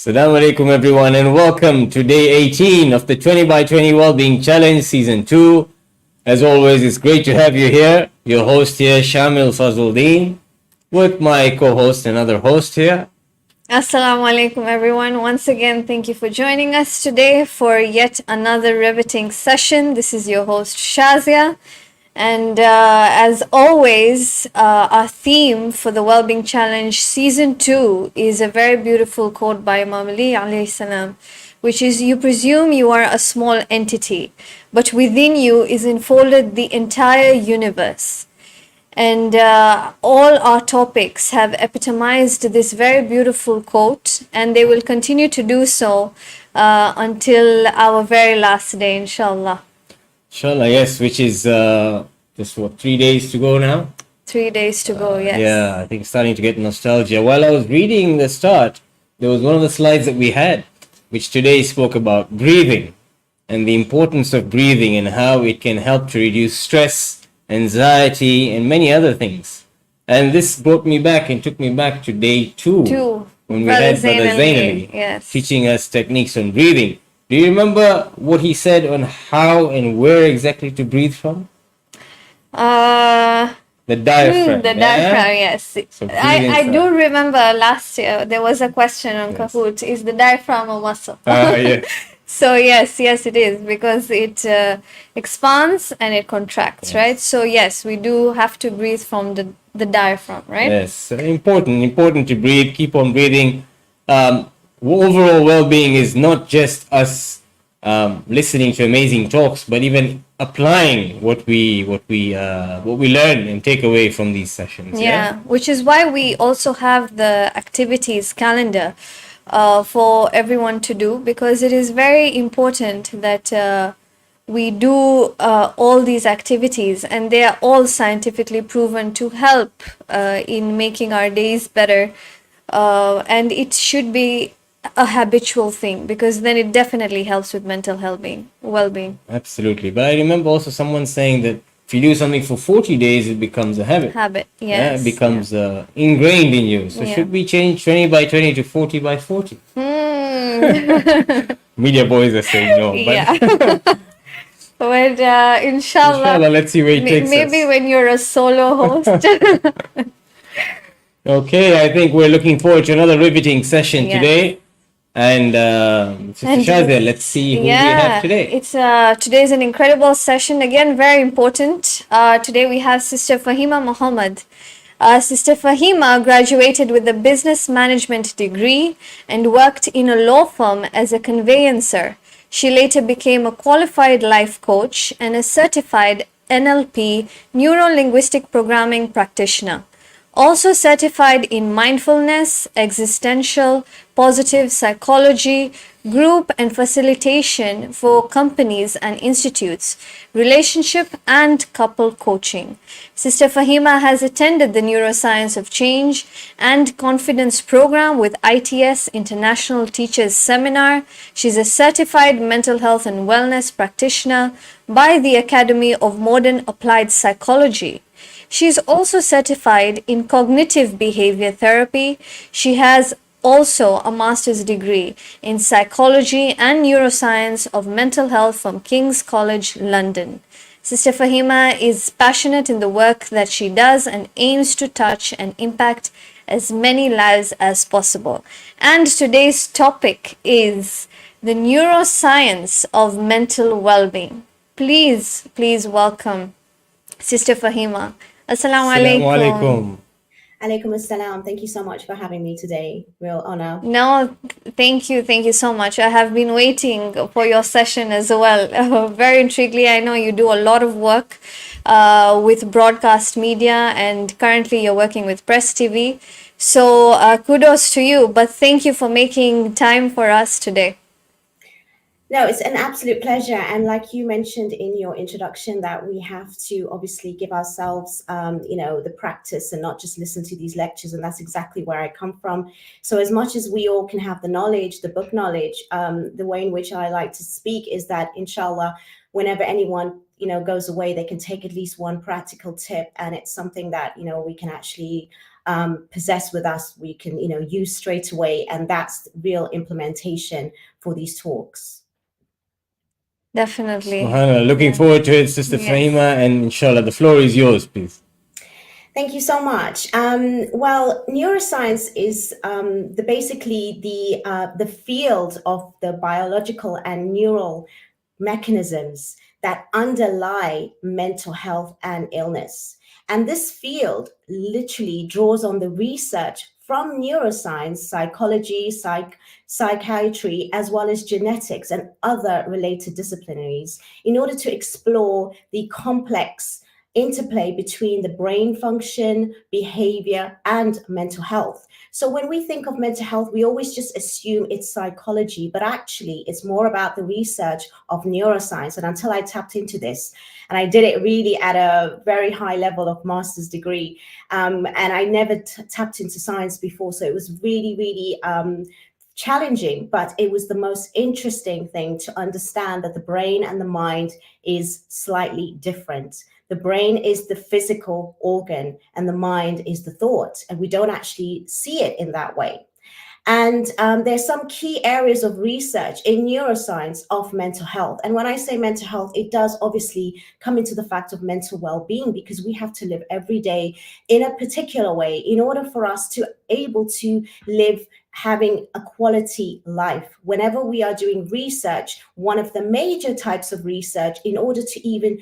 Assalamu alaikum everyone and welcome to day 18 of the 20 by 20 Wellbeing Challenge Season 2. As always, it's great to have you here. Your host here, Shamil Fazluddin, with my co-host and other host here. Assalamu alaikum everyone. Once again, thank you for joining us today for yet another riveting session. This is your host Shazia. And as always, our theme for the Wellbeing Challenge Season 2 is a very beautiful quote by Imam Ali alayhi salam, which is, "You presume you are a small entity, but within you is enfolded the entire universe." And all our topics have epitomized this very beautiful quote, and they will continue to do so until our very last day, inshallah. Inshallah, yes, which is just 3 days to go now? 3 days to go, yes. Yeah, I think starting to get nostalgia. While I was reading the start, there was one of the slides that we had, which today spoke about breathing and the importance of breathing and how it can help to reduce stress, anxiety, and many other things. And this brought me back and took me back to day 2. When we had Brother Zainali yes, teaching us techniques on breathing. Do you remember what he said on how and where exactly to breathe from? The diaphragm. The diaphragm, yes. So I do remember last year there was a question on Kahoot, is the diaphragm a muscle? Yes. So yes, it is, because it expands and it contracts, right? So yes, we do have to breathe from the diaphragm, right? Yes, important to breathe, keep on breathing. Overall well-being is not just us listening to amazing talks, but even applying what we learn and take away from these sessions. Yeah, which is why we also have the activities calendar for everyone to do, because it is very important that we do all these activities, and they are all scientifically proven to help in making our days better, and it should be a habitual thing, because then it definitely helps with mental well-being. Absolutely. But I remember also someone saying that if you do something for 40 days, it becomes a habit. Yes. Yeah, it becomes ingrained in you. So should we change 20 by 20 to 40 by 40? Media boys are saying no. But Yeah. But inshallah, let's see where it takes us. Maybe when you're a solo host. Okay, I think we're looking forward to another riveting session today. And Sister Shazia, let's see who we have today. Today's an incredible session. Again, very important. Today we have Sister Fahima Mahomed. Sister Fahima graduated with a business management degree and worked in a law firm as a conveyancer. She later became a qualified life coach and a certified NLP, neuro-linguistic programming practitioner. Also certified in mindfulness, existential, positive psychology, group and facilitation for companies and institutes, relationship and couple coaching. Sister Fahima has attended the Neuroscience of Change and Confidence program with ITS International Teachers Seminar. She's a certified mental health and wellness practitioner by the Academy of Modern Applied Psychology. She is also certified in cognitive behavior therapy. She has also a master's degree in psychology and neuroscience of mental health from King's College, London. Sister Fahima is passionate in the work that she does and aims to touch and impact as many lives as possible. And today's topic is the neuroscience of mental well-being. Please welcome Sister Fahima. Assalamu alaikum. Alaikum assalam. Thank you so much for having me today. Real honor. No, thank you so much. I have been waiting for your session as well. Very intriguingly, I know you do a lot of work with broadcast media, and currently you're working with Press TV. So kudos to you, but thank you for making time for us today. No, it's an absolute pleasure. And like you mentioned in your introduction, that we have to obviously give ourselves, the practice and not just listen to these lectures. And that's exactly where I come from. So as much as we all can have the knowledge, the book knowledge, the way in which I like to speak is that, inshallah, whenever anyone, goes away, they can take at least one practical tip. And it's something that, we can actually possess with us, we can, use straight away. And that's real implementation for these talks. Definitely. SubhanAllah. Looking forward to it, Sister Fahima, and inshallah, the floor is yours, please. Thank you so much. Well, neuroscience is basically the field of the biological and neural mechanisms that underlie mental health and illness. And this field literally draws on the research from neuroscience, psychology, psychiatry, as well as genetics and other related disciplinaries in order to explore the complex interplay between the brain function, behavior, and mental health. So when we think of mental health, we always just assume it's psychology, but actually it's more about the research of neuroscience. And until I tapped into this, and I did it really at a very high level of master's degree, and I never tapped into science before. So it was really, really challenging, but it was the most interesting thing to understand that the brain and the mind is slightly different. The brain is the physical organ and the mind is the thought, and we don't actually see it in that way. And there's some key areas of research in neuroscience of mental health. And when I say mental health, it does obviously come into the fact of mental well-being, because we have to live every day in a particular way in order for us to able to live having a quality life. Whenever we are doing research, one of the major types of research in order to even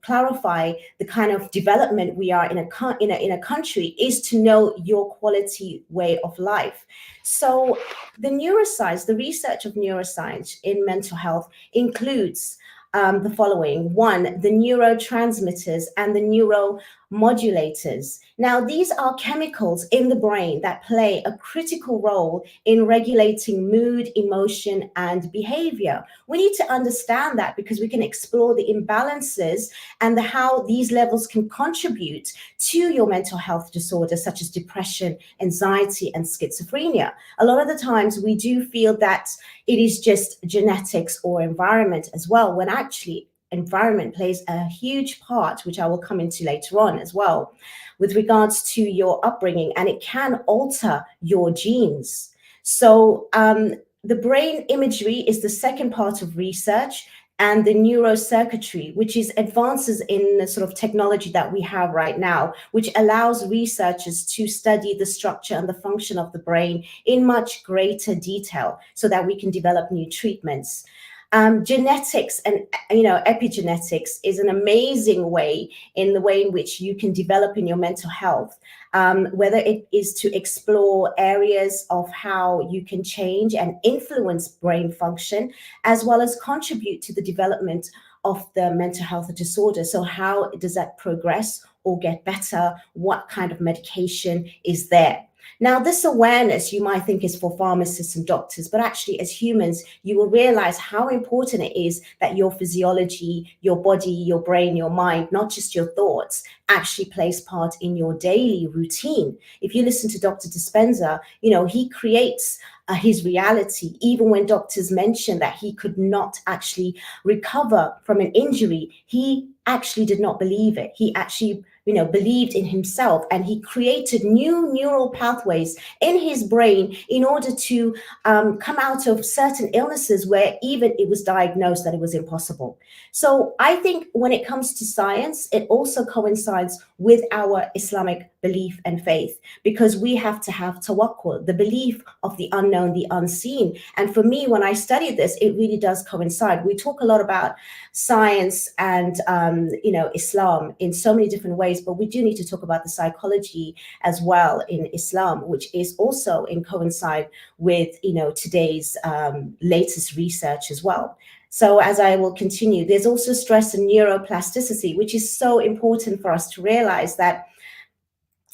clarify the kind of development we are in a country is to know your quality way of life. So the neuroscience, the research of neuroscience in mental health includes the following. One, the neurotransmitters and the neuromodulators. Now, these are chemicals in the brain that play a critical role in regulating mood, emotion, and behavior. We need to understand that because we can explore the imbalances and how these levels can contribute to your mental health disorders such as depression, anxiety, and schizophrenia. A lot of the times we do feel that it is just genetics or environment as well, when actually environment plays a huge part, which I will come into later on as well, with regards to your upbringing, and it can alter your genes. So the brain imagery is the second part of research, and the neurocircuitry, which is advances in the sort of technology that we have right now, which allows researchers to study the structure and the function of the brain in much greater detail so that we can develop new treatments. Genetics and epigenetics is an amazing way in which you can develop in your mental health, whether it is to explore areas of how you can change and influence brain function, as well as contribute to the development of the mental health disorder. So how does that progress or get better? What kind of medication is there? Now, this awareness you might think is for pharmacists and doctors, but actually as humans, you will realize how important it is that your physiology, your body, your brain, your mind, not just your thoughts, actually plays part in your daily routine. If you listen to Dr. Dispenza, he creates his reality. Even when doctors mentioned that he could not actually recover from an injury, he actually did not believe it. He actually believed in himself, and he created new neural pathways in his brain in order to come out of certain illnesses where even it was diagnosed that it was impossible. So I think when it comes to science, it also coincides with our Islamic belief and faith, because we have to have tawakkul, the belief of the unknown, the unseen. And for me, when I studied this, it really does coincide. We talk a lot about science and Islam in so many different ways, but we do need to talk about the psychology as well in Islam, which is also in coincide with today's latest research as well. So as I will continue, there's also stress and neuroplasticity, which is so important for us to realize that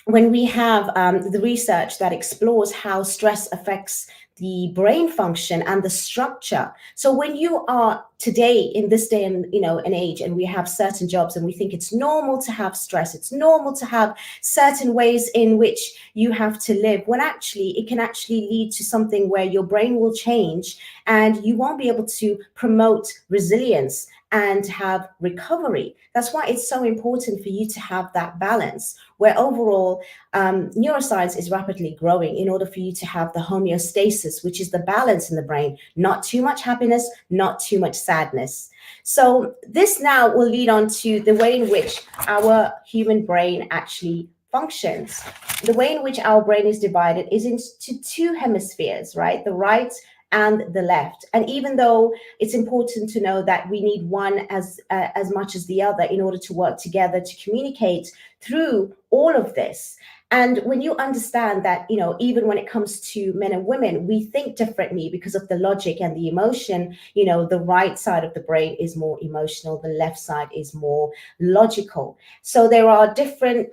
when we have the research that explores how stress affects the brain function and the structure. So when you are today in this day and an age, and we have certain jobs and we think it's normal to have stress, it's normal to have certain ways in which you have to live, when actually it can actually lead to something where your brain will change and you won't be able to promote resilience and have recovery. That's why it's so important for you to have that balance, where overall neuroscience is rapidly growing in order for you to have the homeostasis, which is the balance in the brain, not too much happiness, not too much sadness. So this now will lead on to the way in which our human brain actually functions. The way in which our brain is divided is into two hemispheres, right? The right and the left. And even though it's important to know that we need one as much as the other in order to work together to communicate through all of this. And when you understand that, you know, even when it comes to men and women, we think differently because of the logic and the emotion. You know, the right side of the brain is more emotional, the left side is more logical. So there are different,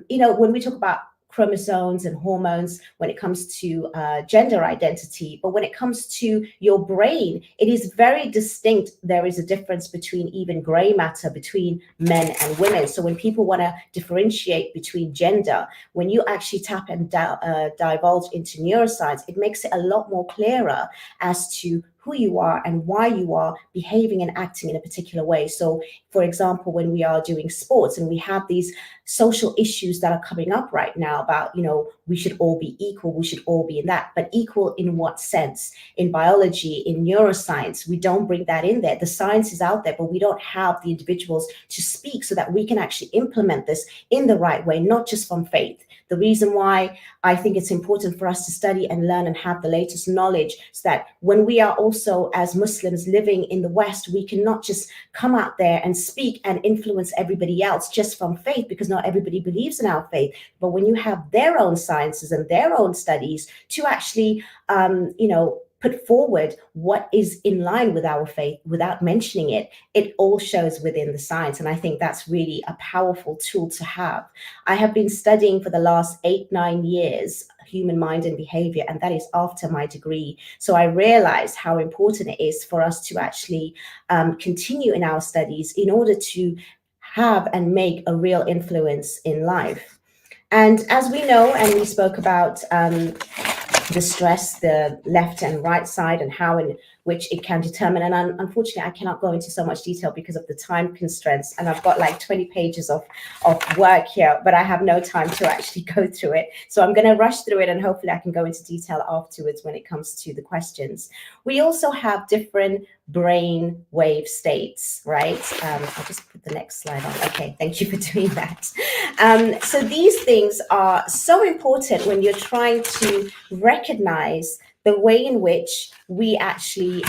you know, when we talk about chromosomes and hormones, when it comes to gender identity, but when it comes to your brain, it is very distinct. There is a difference between even gray matter between men and women. So when people want to differentiate between gender, when you actually tap and divulge into neuroscience, it makes it a lot more clearer as to who you are and why you are behaving and acting in a particular way. So, for example, when we are doing sports and we have these social issues that are coming up right now about, you know, we should all be equal, we should all be in that, but equal in what sense? In biology, in neuroscience, we don't bring that in there. The science is out there, but we don't have the individuals to speak so that we can actually implement this in the right way, not just from faith. The reason why I think it's important for us to study and learn and have the latest knowledge so that when we are also as Muslims living in the West, we cannot just come out there and speak and influence everybody else just from faith, because not everybody believes in our faith. But when you have their own sciences and their own studies to actually, you know, put forward what is in line with our faith without mentioning it, it all shows within the science. And I think that's really a powerful tool to have. I have been studying for the last 8-9 years human mind and behavior, and that is after my degree. So I realized how important it is for us to actually continue in our studies in order to have and make a real influence in life. And as we know, and we spoke about the stress, the left and right side, and how in which it can determine. And unfortunately, I cannot go into so much detail because of the time constraints. And I've got like 20 pages of work here, but I have no time to actually go through it. So I'm going to rush through it, and hopefully I can go into detail afterwards when it comes to the questions. We also have different brain wave states, right? I'll just put the next slide on. Okay, thank you for doing that. So these things are so important when you're trying to recognize the way in which we actually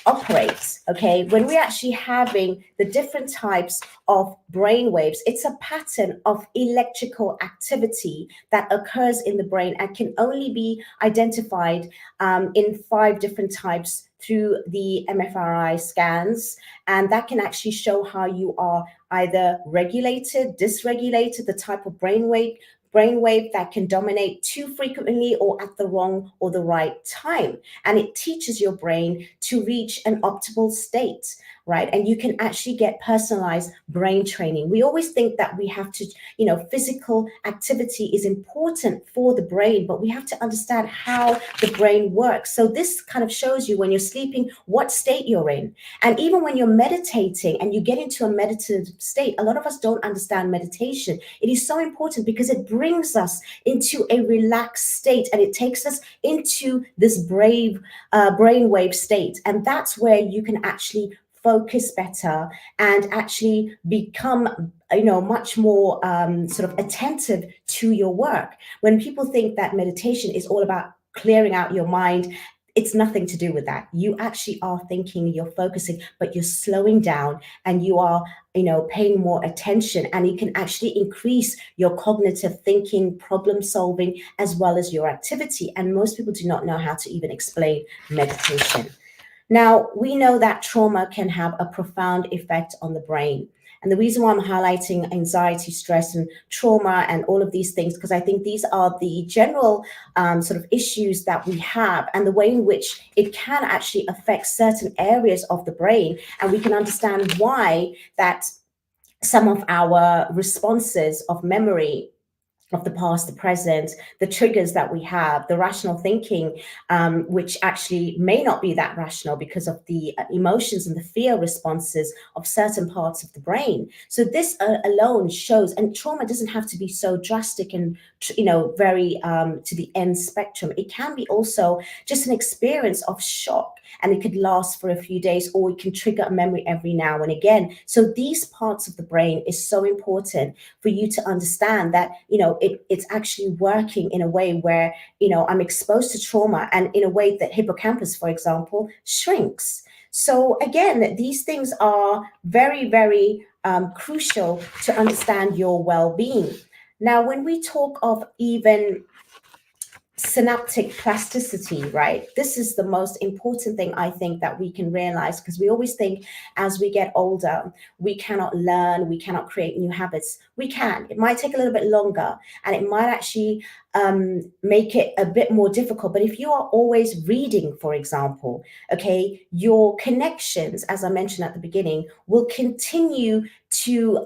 operate, okay? When we're actually having the different types of brain waves, it's a pattern of electrical activity that occurs in the brain and can only be identified in 5 different types through the MFRI scans. And that can actually show how you are either regulated, dysregulated, the type of brainwave that can dominate too frequently or at the wrong or the right time. And it teaches your brain to reach an optimal state, right? And you can actually get personalized brain training. We always think that we have to, you know, physical activity is important for the brain, but we have to understand how the brain works. So this kind of shows you when you're sleeping, what state you're in. And even when you're meditating and you get into a meditative state, a lot of us don't understand meditation. It is so important because it brings us into a relaxed state and it takes us into this brainwave state. And that's where you can actually focus better and actually become, you know, much more sort of attentive to your work. When people think that meditation is all about clearing out your mind, it's nothing to do with that. You actually are thinking, you're focusing, but you're slowing down and you are, you know, paying more attention, and you can actually increase your cognitive thinking, problem solving, as well as your activity. And most people do not know how to even explain meditation. Now, we know that trauma can have a profound effect on the brain. And the reason why I'm highlighting anxiety, stress, and trauma and all of these things, because I think these are the general sort of issues that we have and the way in which it can actually affect certain areas of the brain. And we can understand why that some of our responses of memory of the past, the present, the triggers that we have, the rational thinking, which actually may not be that rational because of the emotions and the fear responses of certain parts of the brain. So this alone shows, and trauma doesn't have to be so drastic and very to the end spectrum. It can be also just an experience of shock, and it could last for a few days, or it can trigger a memory every now and again. So these parts of the brain is so important for you to understand that it's actually working in a way where I'm exposed to trauma, and in a way that hippocampus, for example, shrinks. So again, these things are very, very crucial to understand your well-being. Now, when we talk of even synaptic plasticity, right? This is the most important thing I think that we can realize, because we always think as we get older, we cannot learn, we cannot create new habits. We can. It might take a little bit longer, and it might actually make it a bit more difficult. But if you are always reading, for example, okay, your connections, as I mentioned at the beginning, will continue to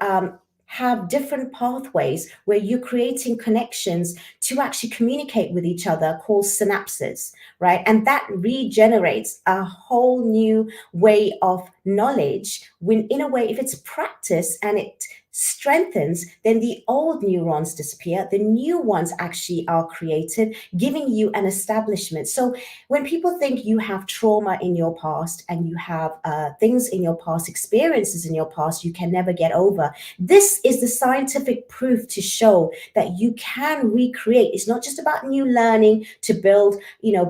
have different pathways where you're creating connections to actually communicate with each other, called synapses, right? And that regenerates a whole new way of knowledge. When, in a way, if it's practice and it strengthens, then the old neurons disappear, the new ones actually are created, giving you an establishment. So when people think you have trauma in your past, and you have things in your past, experiences in your past you can never get over, this is the scientific proof to show that you can recreate. It's not just about new learning to build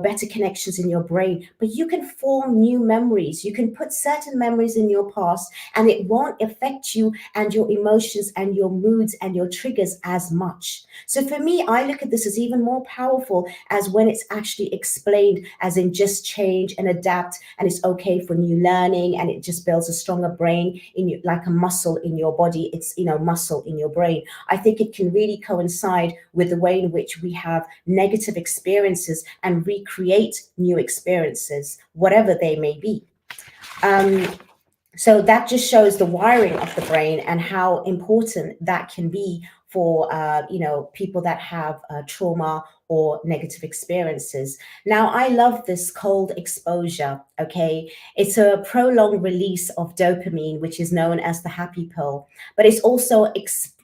better connections in your brain, but you can form new memories. You can put certain memories in your past, and it won't affect you and your emotions and your moods and your triggers as much. So for me, I look at this as even more powerful, as when it's actually explained as in just change and adapt, and it's okay for new learning, and it just builds a stronger brain in you, like a muscle in your body. It's muscle in your brain. I think it can really coincide with the way in which we have negative experiences and recreate new experiences, whatever they may be. So that just shows the wiring of the brain and how important that can be for people that have trauma or negative experiences. Now, I love this cold exposure. Okay, it's a prolonged release of dopamine, which is known as the happy pill, but it's also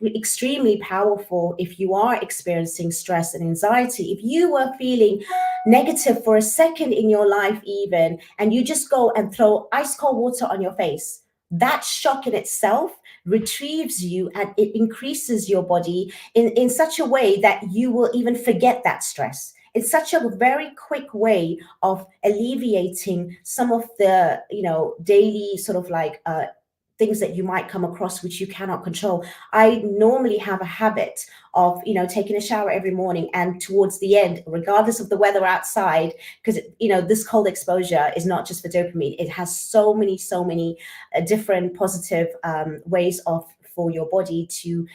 extremely powerful if you are experiencing stress and anxiety. If you were feeling negative for a second in your life, even, and you just go and throw ice cold water on your face, that shock in itself retrieves you, and it increases your body in such a way that you will even forget that stress. It's such a very quick way of alleviating some of the daily sort of like things that you might come across which you cannot control. I normally have a habit of taking a shower every morning, and towards the end, regardless of the weather outside, because this cold exposure is not just for dopamine, it has so many different positive ways for your body to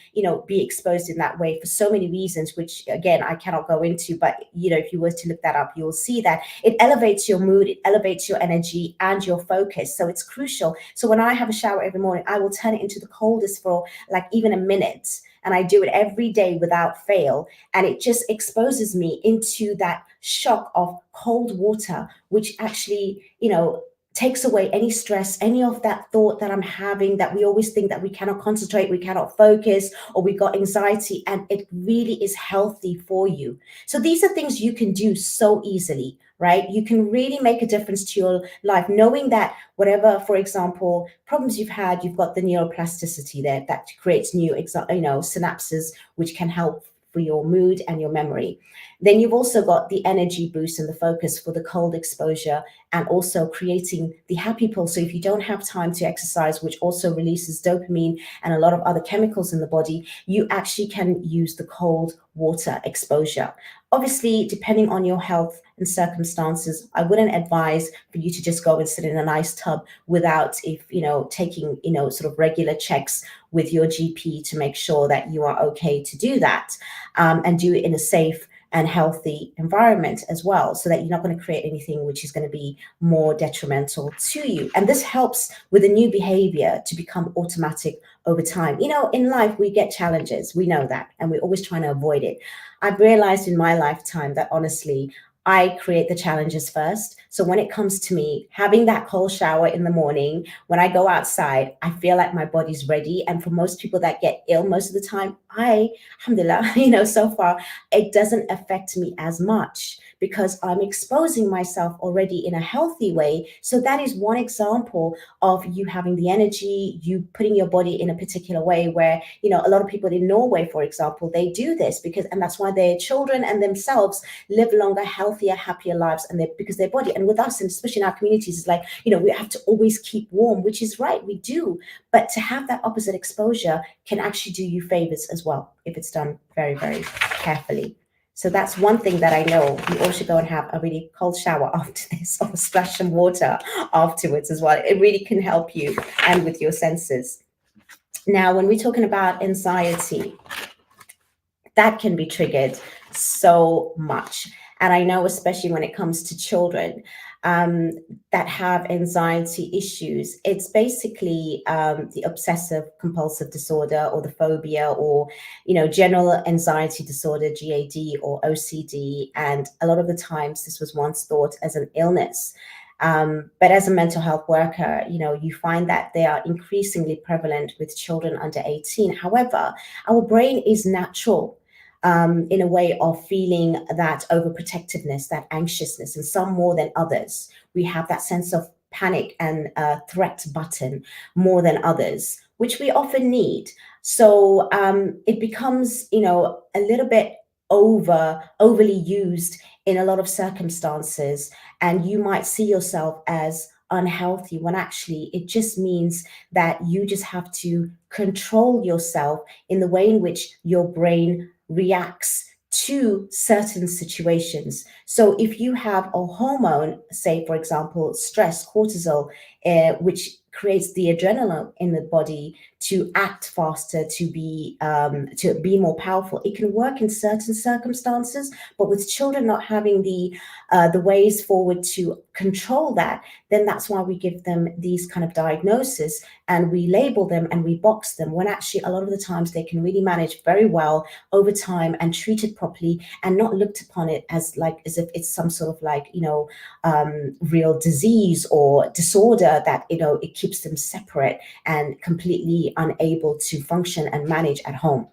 be exposed in that way for so many reasons, which again I cannot go into. But if you were to look that up, you'll see that it elevates your mood, it elevates your energy and your focus. So it's crucial. So when I have a shower every morning, I will turn it into the coldest for like even a minute, and I do it every day without fail, and it just exposes me into that shock of cold water, which actually takes away any stress, any of that thought that I'm having, that we always think that we cannot concentrate, we cannot focus, or we got anxiety, and it really is healthy for you. So these are things you can do so easily, right? You can really make a difference to your life, knowing that whatever, for example, problems you've had, you've got the neuroplasticity there that creates new, synapses, which can help for your mood and your memory. Then you've also got the energy boost and the focus for the cold exposure, and also creating the happy pill. So if you don't have time to exercise, which also releases dopamine and a lot of other chemicals in the body, you actually can use the cold water exposure. Obviously, depending on your health and circumstances, I wouldn't advise for you to just go and sit in a nice tub without, taking, sort of regular checks with your GP to make sure that you are okay to do that, and do it in a safe and healthy environment as well, so that you're not going to create anything which is going to be more detrimental to you. And this helps with a new behavior to become automatic over time. You know, in life, we get challenges. We know that, and we're always trying to avoid it. I've realized in my lifetime that honestly, I create the challenges first. So when it comes to me having that cold shower in the morning, when I go outside, I feel like my body's ready. And for most people that get ill most of the time, alhamdulillah, you know, so far, it doesn't affect me as much because I'm exposing myself already in a healthy way. So that is one example of you having the energy, you putting your body in a particular way where, you know, a lot of people in Norway, for example, they do this and that's why their children and themselves live longer, healthier, happier lives, and because their body. And with us, and especially in our communities, it's like, you know, we have to always keep warm, which is right, we do. But to have that opposite exposure can actually do you favors as well if it's done very, very carefully. So that's one thing that I know. You all should go and have a really cold shower after this, or splash some water afterwards as well. It really can help you and with your senses. Now, when we're talking about anxiety, that can be triggered so much. And I know, especially when it comes to children that have anxiety issues, it's basically the obsessive compulsive disorder or the phobia, or, you know, general anxiety disorder, GAD or OCD. And a lot of the times this was once thought as an illness. But as a mental health worker, you know, you find that they are increasingly prevalent with children under 18. However, our brain is natural in a way of feeling that overprotectiveness, that anxiousness, and some more than others. We have that sense of panic and threat button more than others, which we often need. So it becomes, you know, a little bit overly used in a lot of circumstances, and you might see yourself as unhealthy when actually it just means that you just have to control yourself in the way in which your brain reacts to certain situations. So if you have a hormone, say for example stress, cortisol, which creates the adrenaline in the body to act faster, to be more powerful, it can work in certain circumstances. But with children not having the ways forward to control that, then that's why we give them these kind of diagnoses and we label them and we box them, when actually a lot of the times they can really manage very well over time and treat it properly, and not looked upon it as if it's some sort of like, you know, real disease or disorder that, you know, it keeps them separate and completely unable to function and manage at home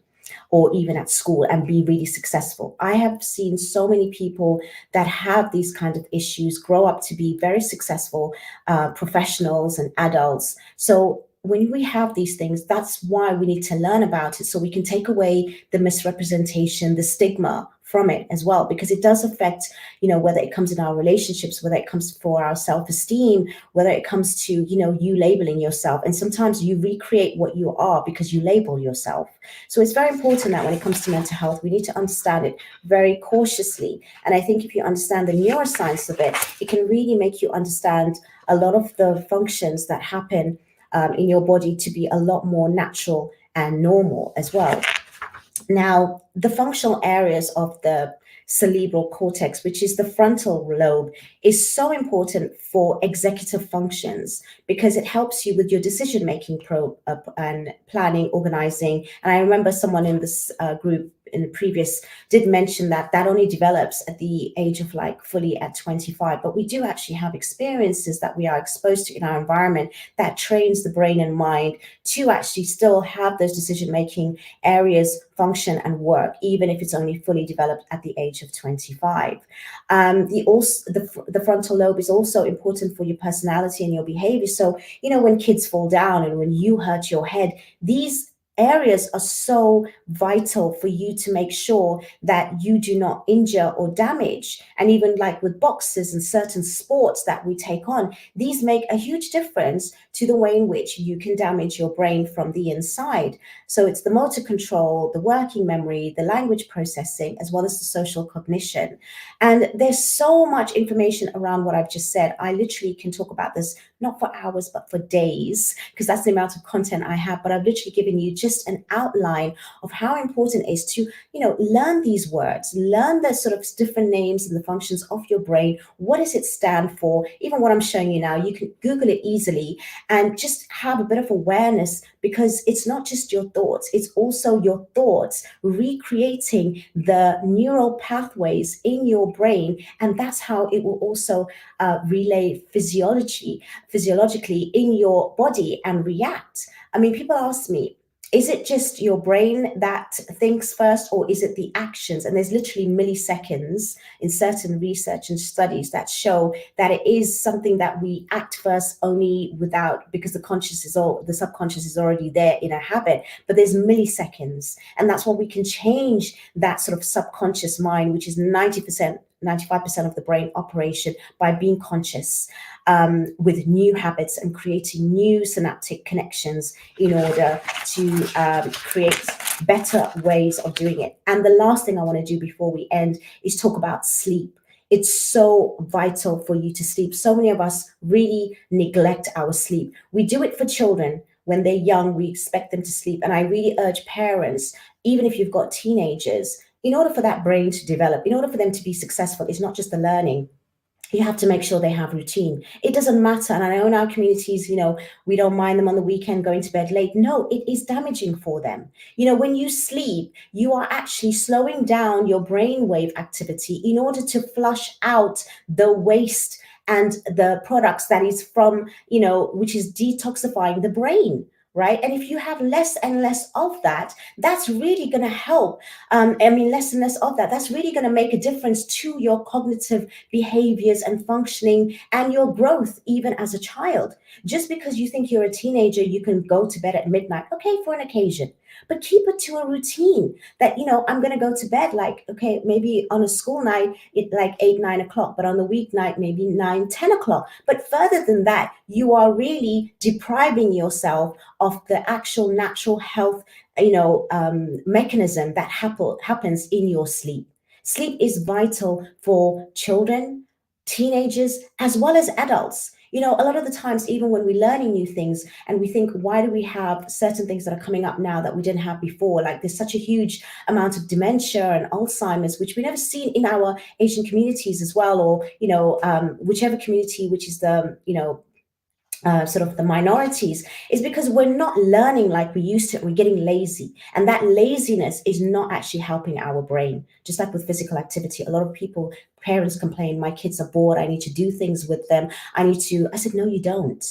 or even at school and be really successful. I have seen so many people that have these kind of issues grow up to be very successful professionals and adults. So when we have these things, that's why we need to learn about it, so we can take away the misrepresentation, the stigma from it as well, because it does affect, you know, whether it comes in our relationships, whether it comes for our self-esteem, whether it comes to, you know, you labeling yourself. And sometimes you recreate what you are because you label yourself. So it's very important that when it comes to mental health, we need to understand it very cautiously. And I think if you understand the neuroscience of it, it can really make you understand a lot of the functions that happen in your body to be a lot more natural and normal as well. Now, the functional areas of the cerebral cortex, which is the frontal lobe, is so important for executive functions because it helps you with your decision making and planning, organizing. And I remember someone in this group in the previous did mention that only develops at the age of like fully at 25, but we do actually have experiences that we are exposed to in our environment that trains the brain and mind to actually still have those decision making areas function and work, even if it's only fully developed at the age of 25. The frontal lobe is also important for your personality and your behavior. So, you know, when kids fall down and when you hurt your head, these areas are so vital for you to make sure that you do not injure or damage. And even like with boxes and certain sports that we take on, these make a huge difference to the way in which you can damage your brain from the inside. So it's the motor control, the working memory, the language processing, as well as the social cognition. And there's so much information around what I've just said. I literally can talk about this not for hours, but for days, because that's the amount of content I have. But I've literally given you just an outline of how important it is to, learn these words, learn the sort of different names and the functions of your brain. What does it stand for? Even what I'm showing you now, you can Google it easily and just have a bit of awareness, because it's not just your thoughts, it's also your thoughts recreating the neural pathways in your brain. And that's how it will also relay physiologically in your body and react. I mean, people ask me, is it just your brain that thinks first, or is it the actions? And there's literally milliseconds in certain research and studies that show that it is something that we act first only without, because the subconscious is already there in a habit, but there's milliseconds. And that's why we can change that sort of subconscious mind, which is 90%, 95% of the brain operation, by being conscious with new habits and creating new synaptic connections in order to create better ways of doing it. And the last thing I want to do before we end is talk about sleep. It's so vital for you to sleep. So many of us really neglect our sleep. We do it for children. When they're young, we expect them to sleep. And I really urge parents, even if you've got teenagers, in order for that brain to develop, in order for them to be successful, it's not just the learning. You have to make sure they have routine. It doesn't matter. And I know in our communities, we don't mind them on the weekend going to bed late. No, it is damaging for them. When you sleep, you are actually slowing down your brainwave activity in order to flush out the waste and the products that is from, which is detoxifying the brain. Right. And if you have less and less of that, that's really going to help. Less and less of that, that's really going to make a difference to your cognitive behaviors and functioning and your growth, even as a child. Just because you think you're a teenager, you can go to bed at midnight. Okay, for an occasion. But keep it to a routine that, I'm going to go to bed maybe on a school night, like 8, 9 o'clock, but on the weeknight, maybe 9, 10 o'clock. But further than that, you are really depriving yourself of the actual natural health, mechanism that happens in your sleep. Sleep is vital for children, teenagers, as well as adults. A lot of the times, even when we're learning new things and we think, why do we have certain things that are coming up now that we didn't have before? Like there's such a huge amount of dementia and Alzheimer's, which we never seen in our Asian communities as well, or, whichever community, which is the, sort of the minorities, is because we're not learning like we used to. We're getting lazy, and that laziness is not actually helping our brain. Just like with physical activity, a lot of parents complain, my kids are bored, I need to do things with them, I said, no, you don't.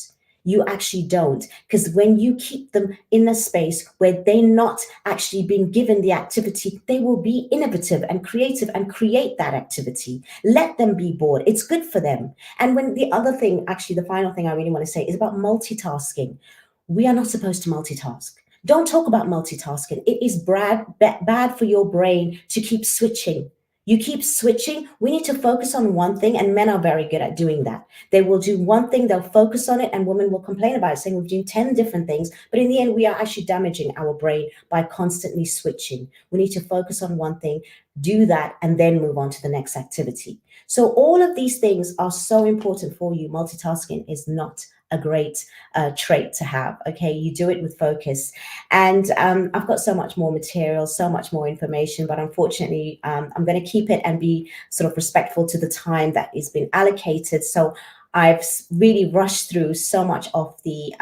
You actually don't, because when you keep them in a space where they're not actually being given the activity, they will be innovative and creative and create that activity. Let them be bored. It's good for them. And when the other thing, actually, the final thing I really want to say is about multitasking. We are not supposed to multitask. Don't talk about multitasking. It is bad for your brain to keep switching. You keep switching. We need to focus on one thing, and men are very good at doing that. They will do one thing, they'll focus on it, and women will complain about it, saying we're doing 10 different things. But in the end, we are actually damaging our brain by constantly switching. We need to focus on one thing, do that, and then move on to the next activity. So all of these things are so important for you. Multitasking is not a great trait to have. Okay, you do it with focus. And I've got so much more material, so much more information, but unfortunately, I'm going to keep it and be sort of respectful to the time that is been allocated. So I've really rushed through so much of the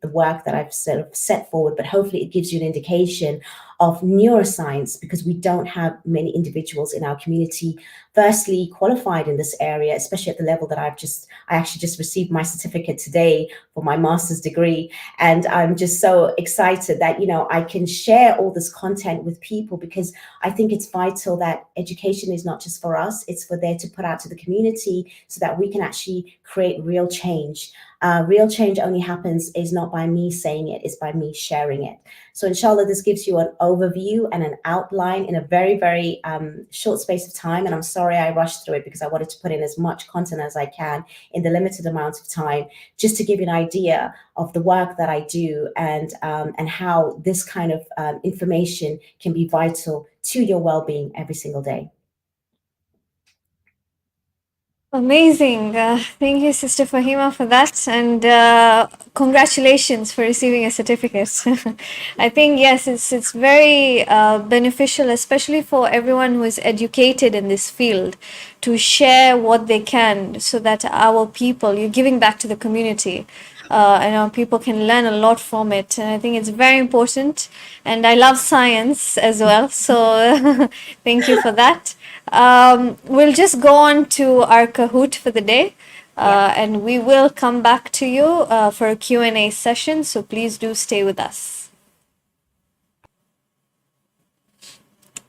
work that I've sort of set forward, but hopefully it gives you an indication of neuroscience, because we don't have many individuals in our community, firstly, qualified in this area, especially at the level that I actually just received my certificate today for my master's degree. And I'm just so excited that, I can share all this content with people, because I think it's vital that education is not just for us, it's for there to put out to the community so that we can actually create real change. Real change only happens is not by me saying it, it's by me sharing it. So inshallah, this gives you an overview and an outline in a very, very short space of time. And I'm sorry I rushed through it, because I wanted to put in as much content as I can in the limited amount of time, just to give you an idea of the work that I do and how this kind of information can be vital to your well-being every single day. Amazing. Thank you, Sister Fahima, for that. And congratulations for receiving a certificate. I think, yes, it's very beneficial, especially for everyone who is educated in this field, to share what they can so that our people, you're giving back to the community. And our people can learn a lot from it. And I think it's very important. And I love science as well. So thank you for that. We'll just go on to our Kahoot for the day. And we will come back to you for a Q&A session. So please do stay with us.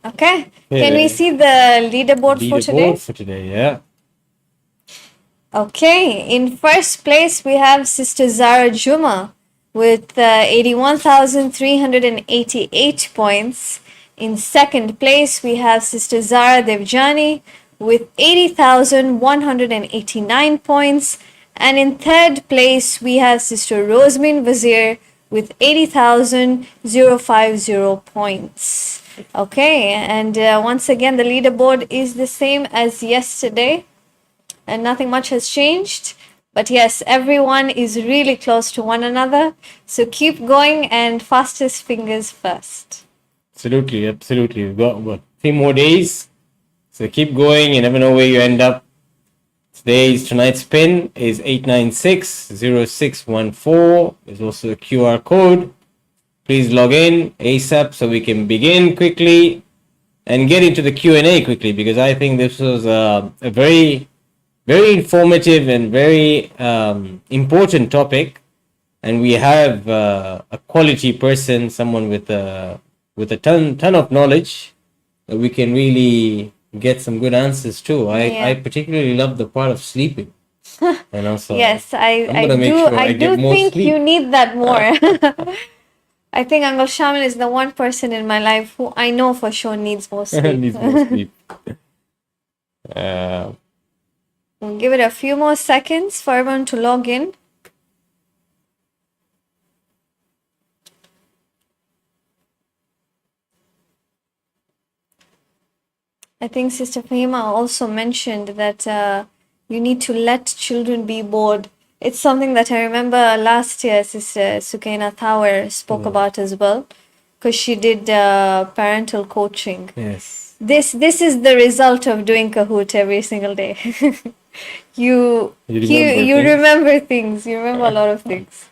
Okay. Can we see the leaderboard for today? Leaderboard for today, yeah. Okay, in first place we have Sister Zara Juma with 81,388 points. In second place we have Sister Zara Devjani with 80,189 points. And in third place we have Sister Rosemin Wazir with 80,050 points. Okay, and once again the leaderboard is the same as yesterday. And nothing much has changed. But yes, everyone is really close to one another. So keep going, and fastest fingers first. Absolutely, absolutely. We've got what, 3 more days. So keep going. You never know where you end up. Tonight's pin is 8960614. There's also a QR code. Please log in ASAP so we can begin quickly and get into the Q&A quickly, because I think this was a very informative and very important topic, and we have a quality person, someone with a ton of knowledge that we can really get some good answers to. I particularly love the part of sleeping. And also, yes, I do think sleep. You need that more. I think Uncle Shamil is the one person in my life who I know for sure needs more sleep. Needs more sleep. We'll give it a few more seconds for everyone to log in. I think Sister Fahima also mentioned that you need to let children be bored. It's something that I remember last year Sister Sukaina Thawar spoke about as well, because she did parental coaching. Yes. This is the result of doing Kahoot every single day. You remember things. You remember a lot of things.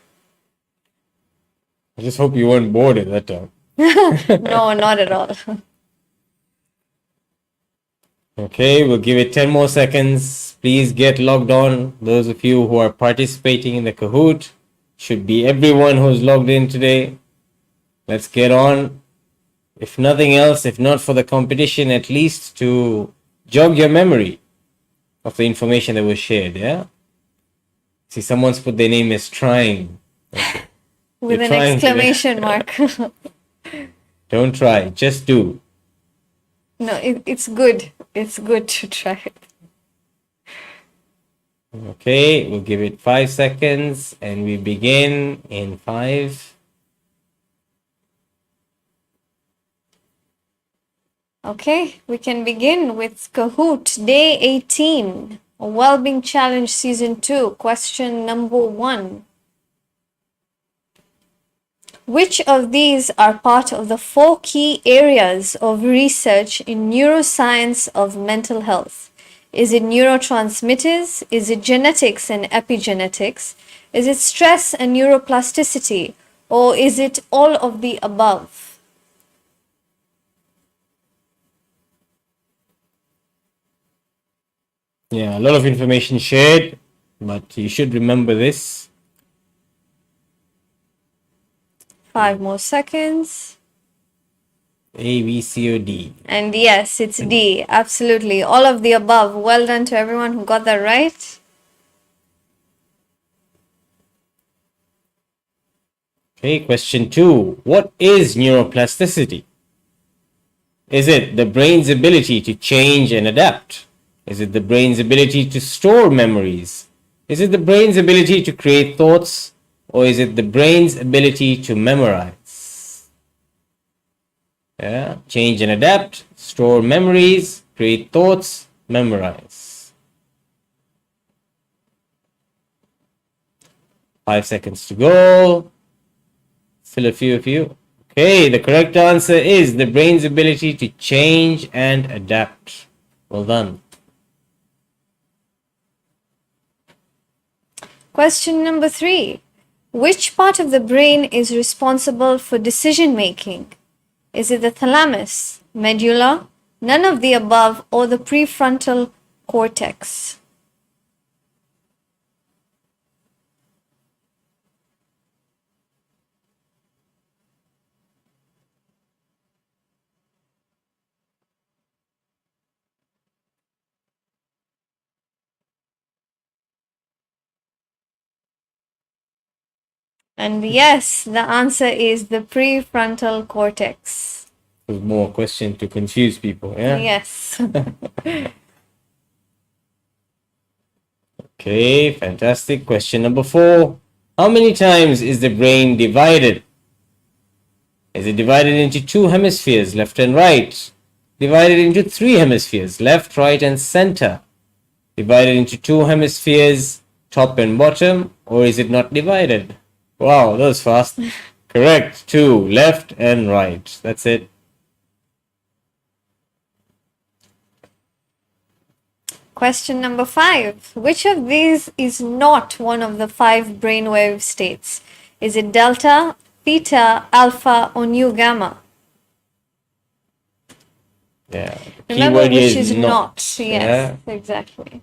I just hope you weren't bored at that time. No, not at all. Okay, we'll give it 10 more seconds. Please get logged on. Those of you who are participating in the Kahoot, should be everyone who's logged in today. Let's get on. If nothing else, if not for the competition, at least to jog your memory of the information that was shared, yeah? See, someone's put their name as trying. Okay. With an exclamation mark. Don't try, just do. No, it's good. It's good to try it. Okay, we'll give it 5 seconds and we begin in 5. Okay, we can begin with Kahoot, Day 18, Wellbeing Challenge Season 2, question number 1. Which of these are part of the 4 key areas of research in neuroscience of mental health? Is it neurotransmitters? Is it genetics and epigenetics? Is it stress and neuroplasticity? Or is it all of the above? Yeah, a lot of information shared, but you should remember this. 5 more seconds. A, B, C, or D. And yes, it's D. Absolutely. All of the above. Well done to everyone who got that right. Okay, question 2. What is neuroplasticity? Is it the brain's ability to change and adapt? Is it the brain's ability to store memories? Is it the brain's ability to create thoughts? Or is it the brain's ability to memorize? Yeah, change and adapt, store memories, create thoughts, memorize. 5 seconds to go. Still a few of you. Okay, the correct answer is the brain's ability to change and adapt. Well done. Question number 3. Which part of the brain is responsible for decision making? Is it the thalamus, medulla, none of the above, or the prefrontal cortex? And yes, the answer is the prefrontal cortex. There's more question to confuse people, yeah? Yes. Okay, fantastic. Question number 4. How many times is the brain divided? Is it divided into 2 hemispheres, left and right? Divided into 3 hemispheres, left, right, and center? Divided into 2 hemispheres, top and bottom? Or is it not divided? Wow, that was fast. Correct. 2, left and right. That's it. Question number 5. Which of these is not one of the 5 brainwave states? Is it delta, theta, alpha, or nu gamma? Yeah. Remember Keyword which here is not. Yes, Yeah. exactly.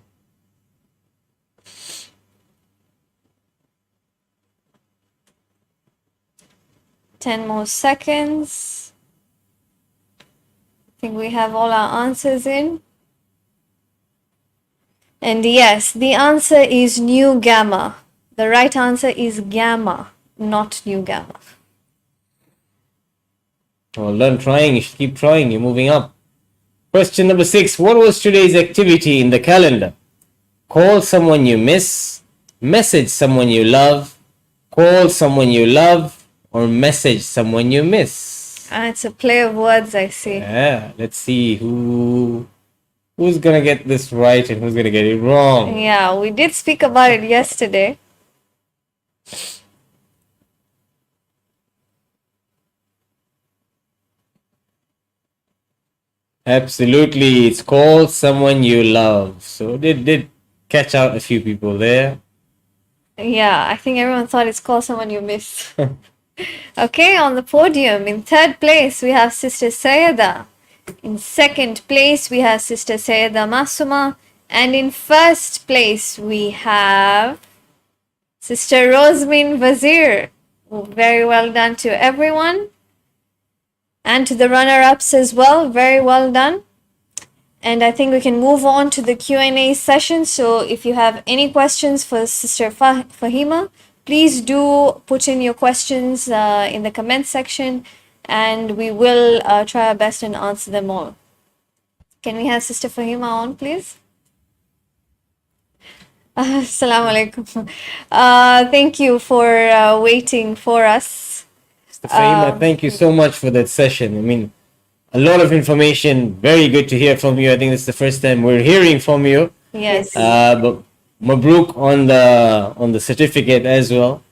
Ten more seconds. I think we have all our answers in. And yes, the answer is nu gamma. The right answer is gamma, not nu gamma. Well done trying. You should keep trying. You're moving up. Question number 6. What was today's activity in the calendar? Call someone you miss, message someone you love, call someone you love, or message someone you miss. It's a play of words, I see. Yeah, let's see who's gonna get this right and who's gonna get it wrong. Yeah, we did speak about it yesterday. Absolutely, it's called someone you love. So did catch out a few people there. Yeah, I think everyone thought it's called someone you miss. Okay, on the podium, in 3rd place, we have Sister Sayeda. In 2nd place, we have Sister Sayeda Masuma. And in 1st place, we have Sister Rosmin Wazir. Very well done to everyone. And to the runner-ups as well, very well done. And I think we can move on to the Q&A session. So if you have any questions for Sister Fahima, please do put in your questions in the comment section, and we will try our best and answer them all. Can we have Sister Fahima on, please? Assalamu alaikum. Thank you for waiting for us. Mr. Fahima, thank you so much for that session. I mean, a lot of information. Very good to hear from you. I think it's the first time we're hearing from you. Yes. But Mabruk on the certificate as well.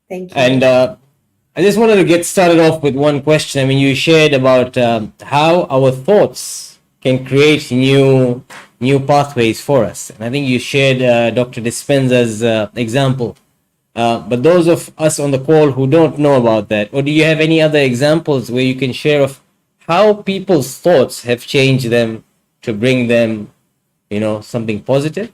Thank you. And I just wanted to get started off with one question. I mean, you shared about how our thoughts can create new pathways for us. And I think you shared Dr. Dispenza's example. But those of us on the call who don't know about that, or do you have any other examples where you can share of how people's thoughts have changed them to bring them, something positive?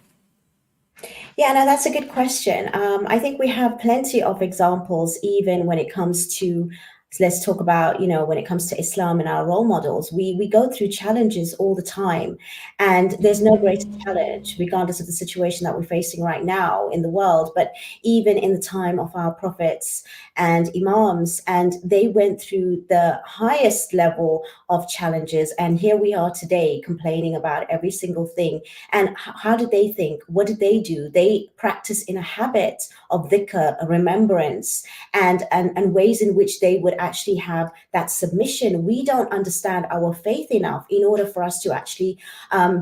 Yeah, no, that's a good question. I think we have plenty of examples, even when it comes to, let's talk about, when it comes to Islam and our role models. We go through challenges all the time, and there's no greater challenge, regardless of the situation that we're facing right now in the world, but even in the time of our prophets and imams, and they went through the highest level of challenges, and here we are today complaining about every single thing. And how did they think? What did they do? They practice in a habit of dhikr, a remembrance, and ways in which they would actually have that submission. We don't understand our faith enough in order for us to actually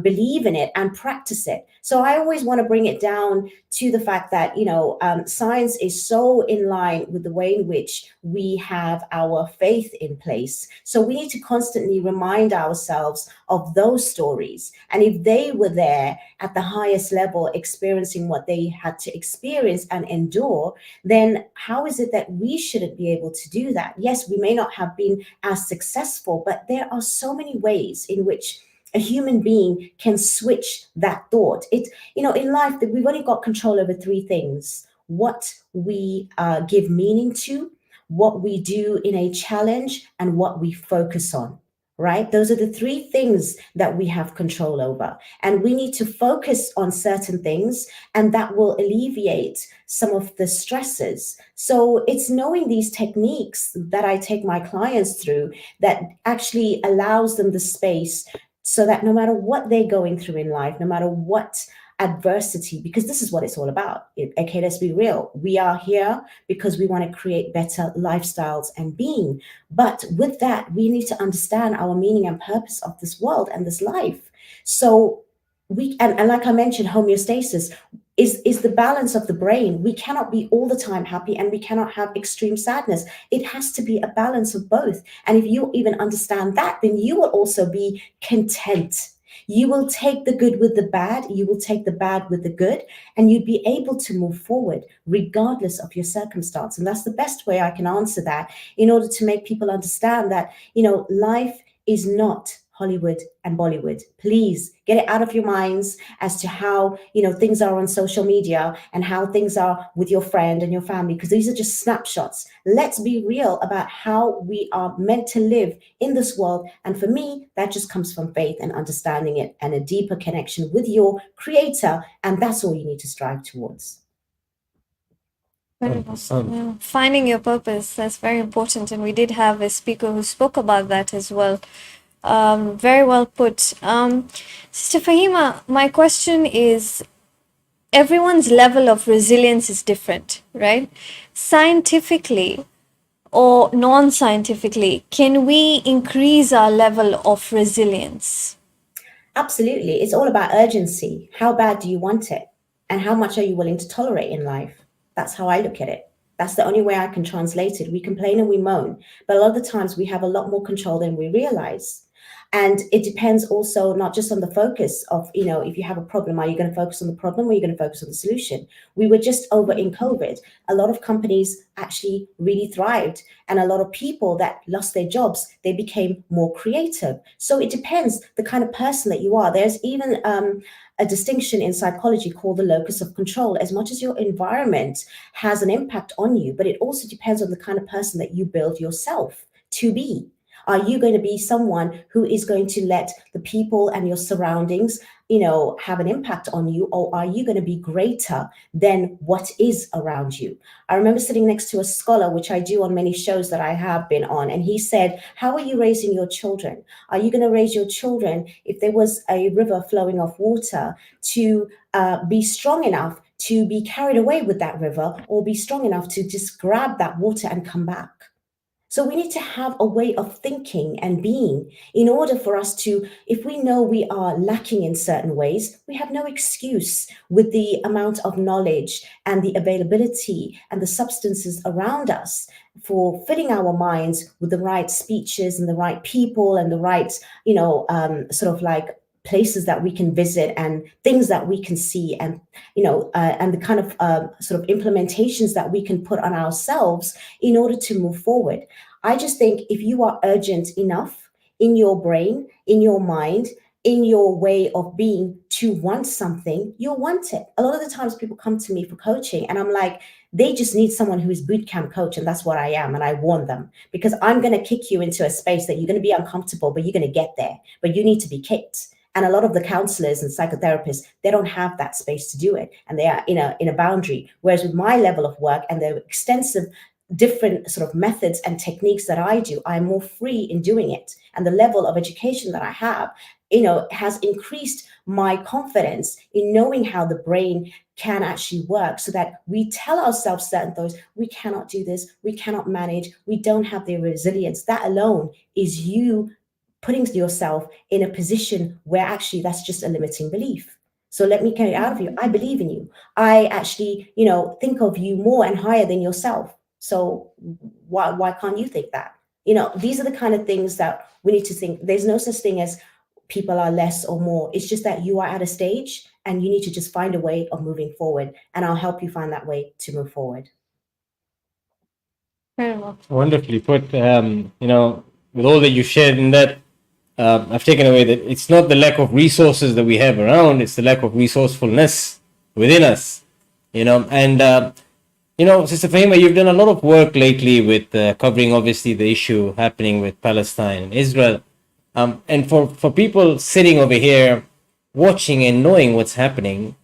believe in it and practice it. So I always want to bring it down to the fact that, science is so in line with the way in which we have our faith in place. So we need to constantly remind ourselves of those stories. And if they were there at the highest level, experiencing what they had to experience and endure, then how is it that we shouldn't be able to do that? Yes, we may not have been as successful, but there are so many ways in which a human being can switch that thought. In life, that we've only got control over three things: what we give meaning to, what we do in a challenge, and what we focus on. Right? Those are the three things that we have control over. And we need to focus on certain things, and that will alleviate some of the stresses. So it's knowing these techniques that I take my clients through that actually allows them the space, so that no matter what they're going through in life, no matter what adversity, because this is what it's all about. Okay, let's be real. We are here because we want to create better lifestyles and being. But with that, we need to understand our meaning and purpose of this world and this life. So and like I mentioned, homeostasis is the balance of the brain. We cannot be all the time happy, and we cannot have extreme sadness. It has to be a balance of both. And if you even understand that, then you will also be content. You will take the good with the bad, you will take the bad with the good, and you'd be able to move forward regardless of your circumstance. And that's the best way I can answer that, in order to make people understand that, life is not Hollywood and Bollywood. Please get it out of your minds as to how, things are on social media and how things are with your friend and your family, because these are just snapshots. Let's be real about how we are meant to live in this world. And for me, that just comes from faith and understanding it and a deeper connection with your creator. And that's all you need to strive towards. Very awesome. Yeah. Finding your purpose, that's very important. And we did have a speaker who spoke about that as well. Very well put. Sister Fahima, my question is, everyone's level of resilience is different, right? Scientifically or non-scientifically, can we increase our level of resilience? Absolutely. It's all about urgency. How bad do you want it? And how much are you willing to tolerate in life? That's how I look at it. That's the only way I can translate it. We complain and we moan, but a lot of the times we have a lot more control than we realize. And it depends also not just on the focus of, if you have a problem, are you going to focus on the problem, or are you going to focus on the solution? We were just over in COVID. A lot of companies actually really thrived. And a lot of people that lost their jobs, they became more creative. So it depends the kind of person that you are. There's even a distinction in psychology called the locus of control. As much as your environment has an impact on you, but it also depends on the kind of person that you build yourself to be. Are you going to be someone who is going to let the people and your surroundings, have an impact on you, or are you going to be greater than what is around you? I remember sitting next to a scholar, which I do on many shows that I have been on, and he said, how are you raising your children? Are you going to raise your children, if there was a river flowing of water, to be strong enough to be carried away with that river, or be strong enough to just grab that water and come back? So we need to have a way of thinking and being in order for us to, if we know we are lacking in certain ways, we have no excuse with the amount of knowledge and the availability and the substances around us for filling our minds with the right speeches and the right people and the right, sort of like places that we can visit and things that we can see, and and the kind of sort of implementations that we can put on ourselves in order to move forward. I just think if you are urgent enough in your brain, in your mind, in your way of being to want something, you'll want it. A lot of the times people come to me for coaching and I'm like, they just need someone who is boot camp coach, and that's what I am. And I warn them, because I'm going to kick you into a space that you're going to be uncomfortable, but you're going to get there, but you need to be kicked. And a lot of the counselors and psychotherapists, they don't have that space to do it. And they are in a boundary. Whereas with my level of work and the extensive different sort of methods and techniques that I do, I'm more free in doing it. And the level of education that I have, has increased my confidence in knowing how the brain can actually work, so that we tell ourselves certain things. We cannot do this. We cannot manage. We don't have the resilience. That alone is you putting yourself in a position where actually that's just a limiting belief. So let me carry it out of you. I believe in you. I actually, think of you more and higher than yourself. So why can't you think that? These are the kind of things that we need to think. There's no such thing as people are less or more. It's just that you are at a stage and you need to just find a way of moving forward. And I'll help you find that way to move forward. Very well. Wonderfully put. With all that you shared in that, I've taken away that it's not the lack of resources that we have around; it's the lack of resourcefulness within us. Sister Fahima, you've done a lot of work lately with covering, obviously, the issue happening with Palestine and Israel. And for people sitting over here, watching and knowing what's happening,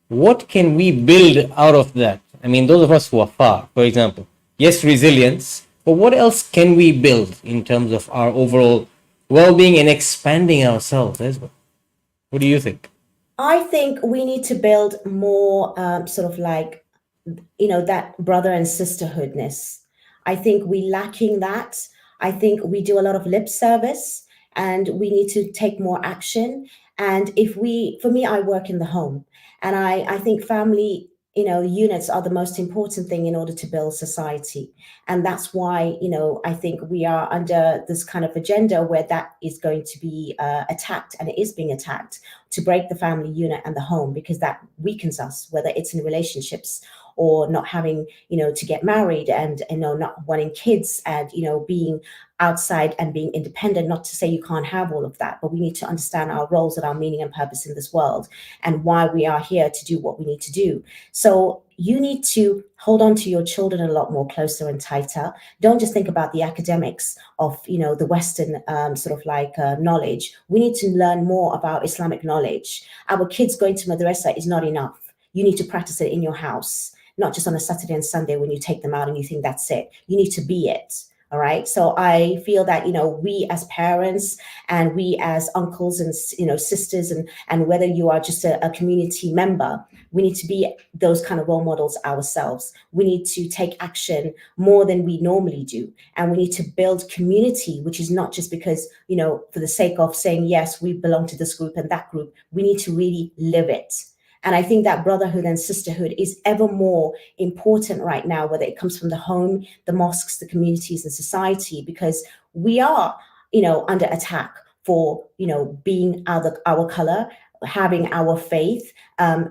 what can we build out of that? I mean, those of us who are far, for example, yes, resilience, but what else can we build in terms of our overall well-being and expanding ourselves as well? What do you think? I think we need to build more sort of like, that brother and sisterhoodness. I think we lacking that. I think we do a lot of lip service and we need to take more action. And for me, I work in the home, and I think family, units are the most important thing in order to build society. And that's why, I think we are under this kind of agenda where that is going to be attacked, and it is being attacked, to break the family unit and the home, because that weakens us, whether it's in relationships or not having, to get married, and, not wanting kids, and, being outside and being independent. Not to say you can't have all of that, but we need to understand our roles and our meaning and purpose in this world, and why we are here to do what we need to do. So you need to hold on to your children a lot more closer and tighter. Don't just think about the academics of, the Western sort of like knowledge. We need to learn more about Islamic knowledge. Our kids going to madrasa is not enough. You need to practice it in your house, not just on a Saturday and Sunday when you take them out and you think that's it. You need to be it. All right. So I feel that, we as parents and we as uncles and, sisters, and whether you are just a community member, we need to be those kind of role models ourselves. We need to take action more than we normally do. And we need to build community, which is not just because, for the sake of saying, yes, we belong to this group and that group. We need to really live it. And I think that brotherhood and sisterhood is ever more important right now, whether it comes from the home, the mosques, the communities, and society, because we are, under attack for, being our color, having our faith,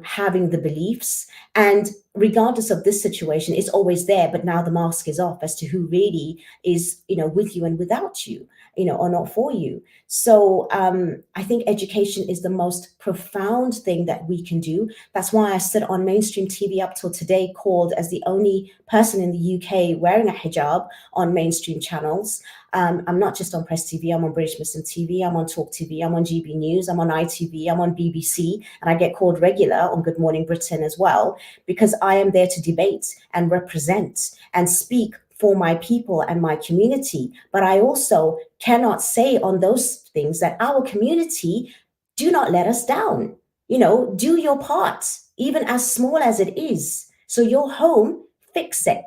having the beliefs. And regardless of this situation, it's always there. But now the mask is off as to who really is, with you and without you, or not for you. So I think education is the most profound thing that we can do. That's why I stood on mainstream TV up till today, called as the only person in the UK wearing a hijab on mainstream channels. I'm not just on Press TV, I'm on British Muslim TV, I'm on Talk TV, I'm on GB News, I'm on ITV, I'm on BBC, and I get called regular on Good Morning Britain as well, because I am there to debate and represent and speak for my people and my community. But I also cannot say on those things that our community, do not let us down. Do your part, even as small as it is. So your home, fix it.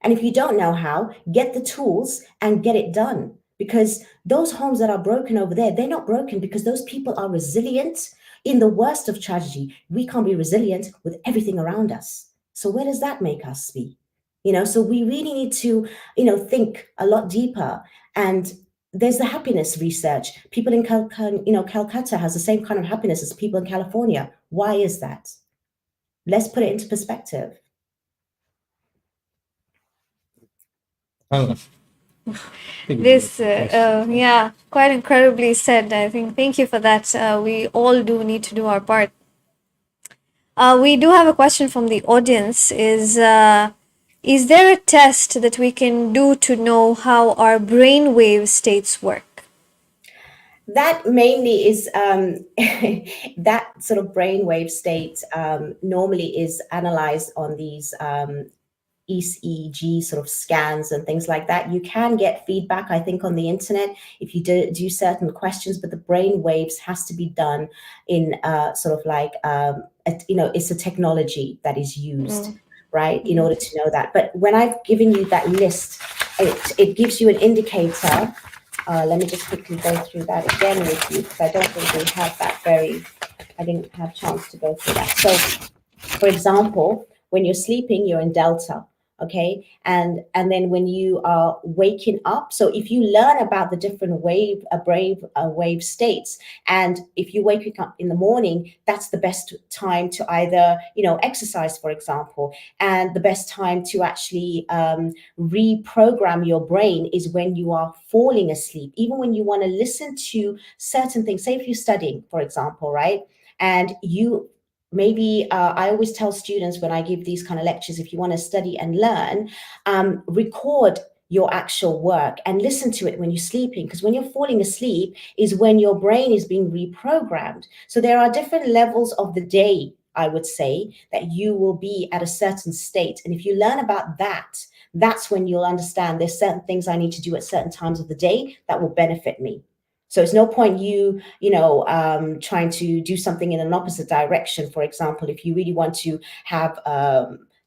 And if you don't know how, get the tools and get it done. Because those homes that are broken over there, they're not broken because those people are resilient. In the worst of tragedy, we can't be resilient with everything around us. So where does that make us be? So we really need to, think a lot deeper. And there's the happiness research. People in Calcutta has the same kind of happiness as people in California. Why is that? Let's put it into perspective. This, quite incredibly said. I think, thank you for that. We all do need to do our part. We do have a question from the audience. Is there a test that we can do to know how our brainwave states work? That mainly is that sort of brainwave state normally is analyzed on these ECG sort of scans and things like that. You can get feedback, I think, on the internet if you do certain questions, but the brain waves has to be done in sort of like, it's a technology that is used, right, in order to know that. But when I've given you that list, it gives you an indicator. Let me just quickly go through that again with you, because I don't think we have that very I didn't have chance to go through that. So, for example, when you're sleeping, you're in delta. Okay, and then when you are waking up, so if you learn about the different wave states, and if you wake up in the morning, that's the best time to either exercise, for example, and the best time to actually reprogram your brain is when you are falling asleep. Even when you want to listen to certain things, say if you're studying, for example, right, and you maybe I always tell students when I give these kind of lectures, if you want to study and learn, record your actual work and listen to it when you're sleeping, because when you're falling asleep is when your brain is being reprogrammed. So there are different levels of the day, I would say, that you will be at a certain state, and if you learn about that, that's when you'll understand there's certain things I need to do at certain times of the day that will benefit me. So it's no point trying to do something in an opposite direction. For example, if you really want to have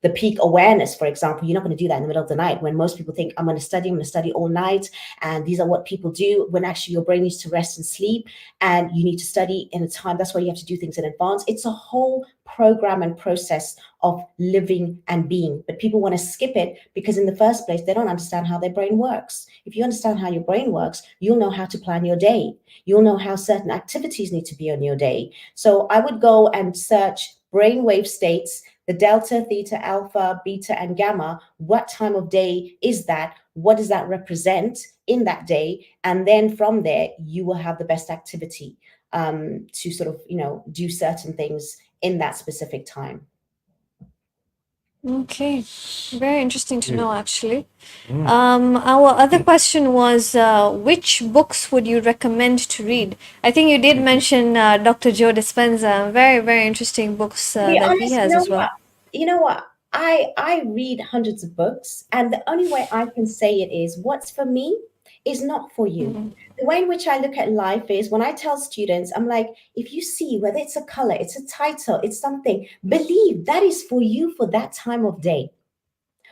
the peak awareness, for example, you're not going to do that in the middle of the night when most people think, I'm going to study all night. And these are what people do, when actually your brain needs to rest and sleep, and you need to study in a time. That's why you have to do things in advance. It's a whole program and process of living and being, but people want to skip it because in the first place, they don't understand how their brain works. If you understand how your brain works, you'll know how to plan your day. You'll know how certain activities need to be on your day. So I would go and search brainwave states, the delta, theta, alpha, beta, and gamma. What time of day is that? What does that represent in that day? And then from there, you will have the best activity to sort of, do certain things in that specific time. Okay, very interesting to know, actually. Our other question was, which books would you recommend to read? I think you did mention Dr. Joe Dispenza. Very, very interesting books To be that he honest, has as well. You know what? I read hundreds of books, and the only way I can say it is what's for me is not for you. The way in which I look at life is when I tell students, I'm like, if you see whether it's a color, it's a title, it's something, believe that is for you for that time of day,